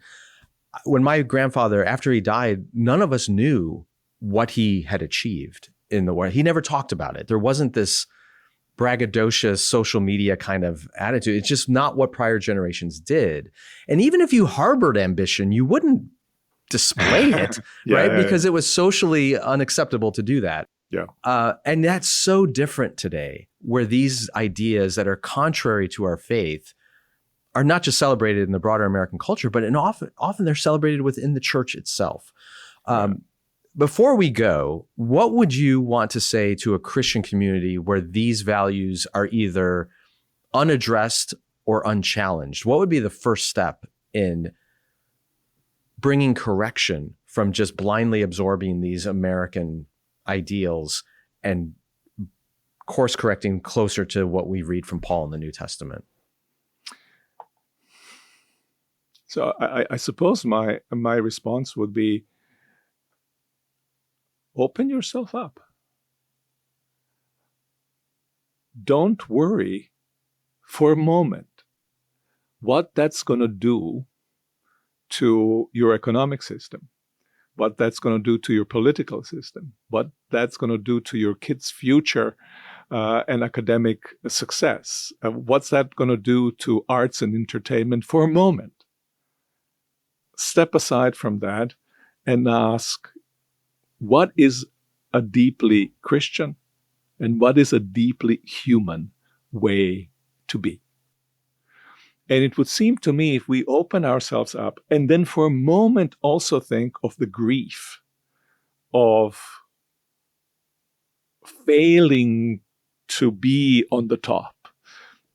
when my grandfather, after he died, none of us knew what he had achieved in the war. He never talked about it. There wasn't this braggadocious social media kind of attitude. It's just not what prior generations did. And even if you harbored ambition, you wouldn't display it, right? Because it was socially unacceptable to do that. Yeah. And that's so different today, where these ideas that are contrary to our faith are not just celebrated in the broader American culture, but often they're celebrated within the church itself. Before we go, what would you want to say to a Christian community where these values are either unaddressed or unchallenged? What would be the first step in bringing correction from just blindly absorbing these American ideals and course correcting closer to what we read from Paul in the New Testament? So I suppose my response would be, open yourself up. don't worry for a moment what that's going to do to your economic system, what that's going to do to your political system, what that's going to do to your kids' future and academic success. What's that going to do to arts and entertainment for a moment? Step aside from that and ask, what is a deeply Christian and what is a deeply human way to be? And it would seem to me, if we open ourselves up and then for a moment also think of the grief of failing to be on the top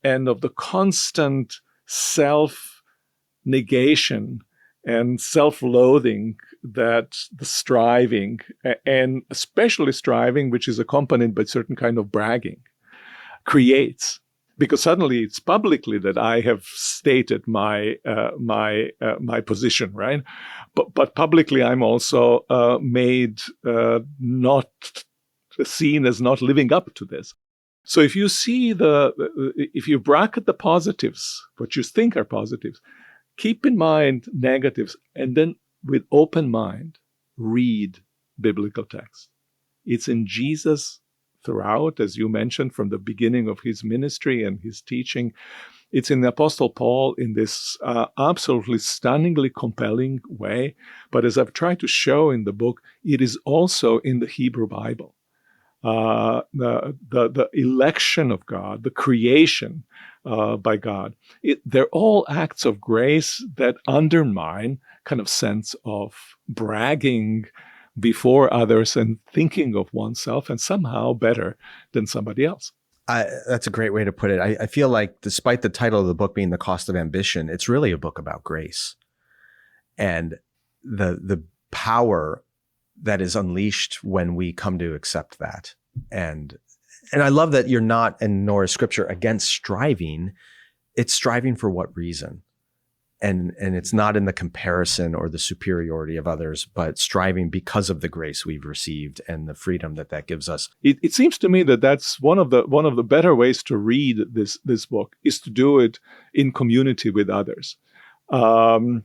and of the constant self-negation and self-loathing that the striving, and especially striving, which is accompanied by certain kind of bragging, creates. Because suddenly it's publicly that I have stated my position, right? But publicly I'm also made not seen as not living up to this. So if you see if you bracket the positives, what you think are positives, keep in mind negatives, and then with open mind, read biblical text. It's in Jesus throughout, as you mentioned, from the beginning of his ministry and his teaching. It's in the Apostle Paul in this absolutely stunningly compelling way. But as I've tried to show in the book, it is also in the Hebrew Bible. The election of God, the creation by God, they're all acts of grace that undermine kind of sense of bragging before others and thinking of oneself and somehow better than somebody else. That's a great way to put it. I feel like despite the title of the book being The Cost of Ambition, it's really a book about grace and the power that is unleashed when we come to accept that. And I love that you're not, and nor is Scripture, against striving. It's striving for what reason? And it's not in the comparison or the superiority of others, but striving because of the grace we've received and the freedom that gives us. It seems to me that that's one of the better ways to read this book is to do it in community with others. And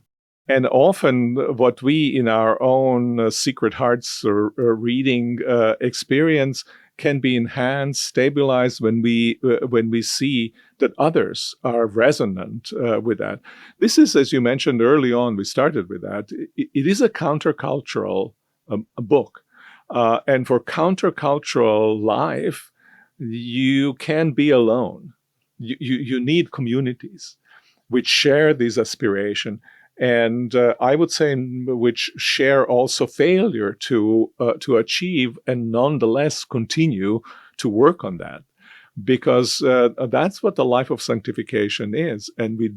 often what we in our own secret hearts or reading experience can be enhanced, stabilized when we see that others are resonant with that. This is, as you mentioned early on, we started with that. It is a countercultural book. And for countercultural life, you can be alone. You need communities which share these aspirations. And I would say which share also failure to achieve and nonetheless continue to work on that. Because that's what the life of sanctification is. And we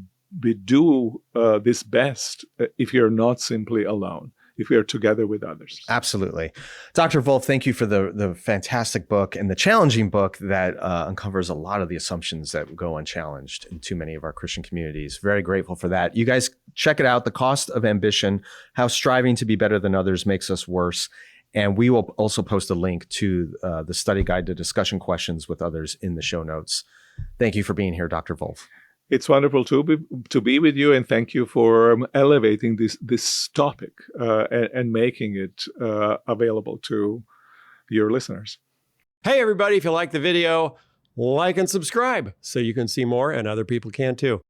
do this best if you're not simply alone, if we are together with others. Absolutely. Dr. Volf, thank you for the fantastic book and the challenging book that uncovers a lot of the assumptions that go unchallenged in too many of our Christian communities. Very grateful for that. You guys check it out, The Cost of Ambition, How Striving to Be Better Than Others Makes Us Worse. And we will also post a link to the study guide to discussion questions with others in the show notes. Thank you for being here, Dr. Volf. It's wonderful to be with you, and thank you for elevating this topic and making it available to your listeners. Hey, everybody, if you like the video, like and subscribe so you can see more and other people can too.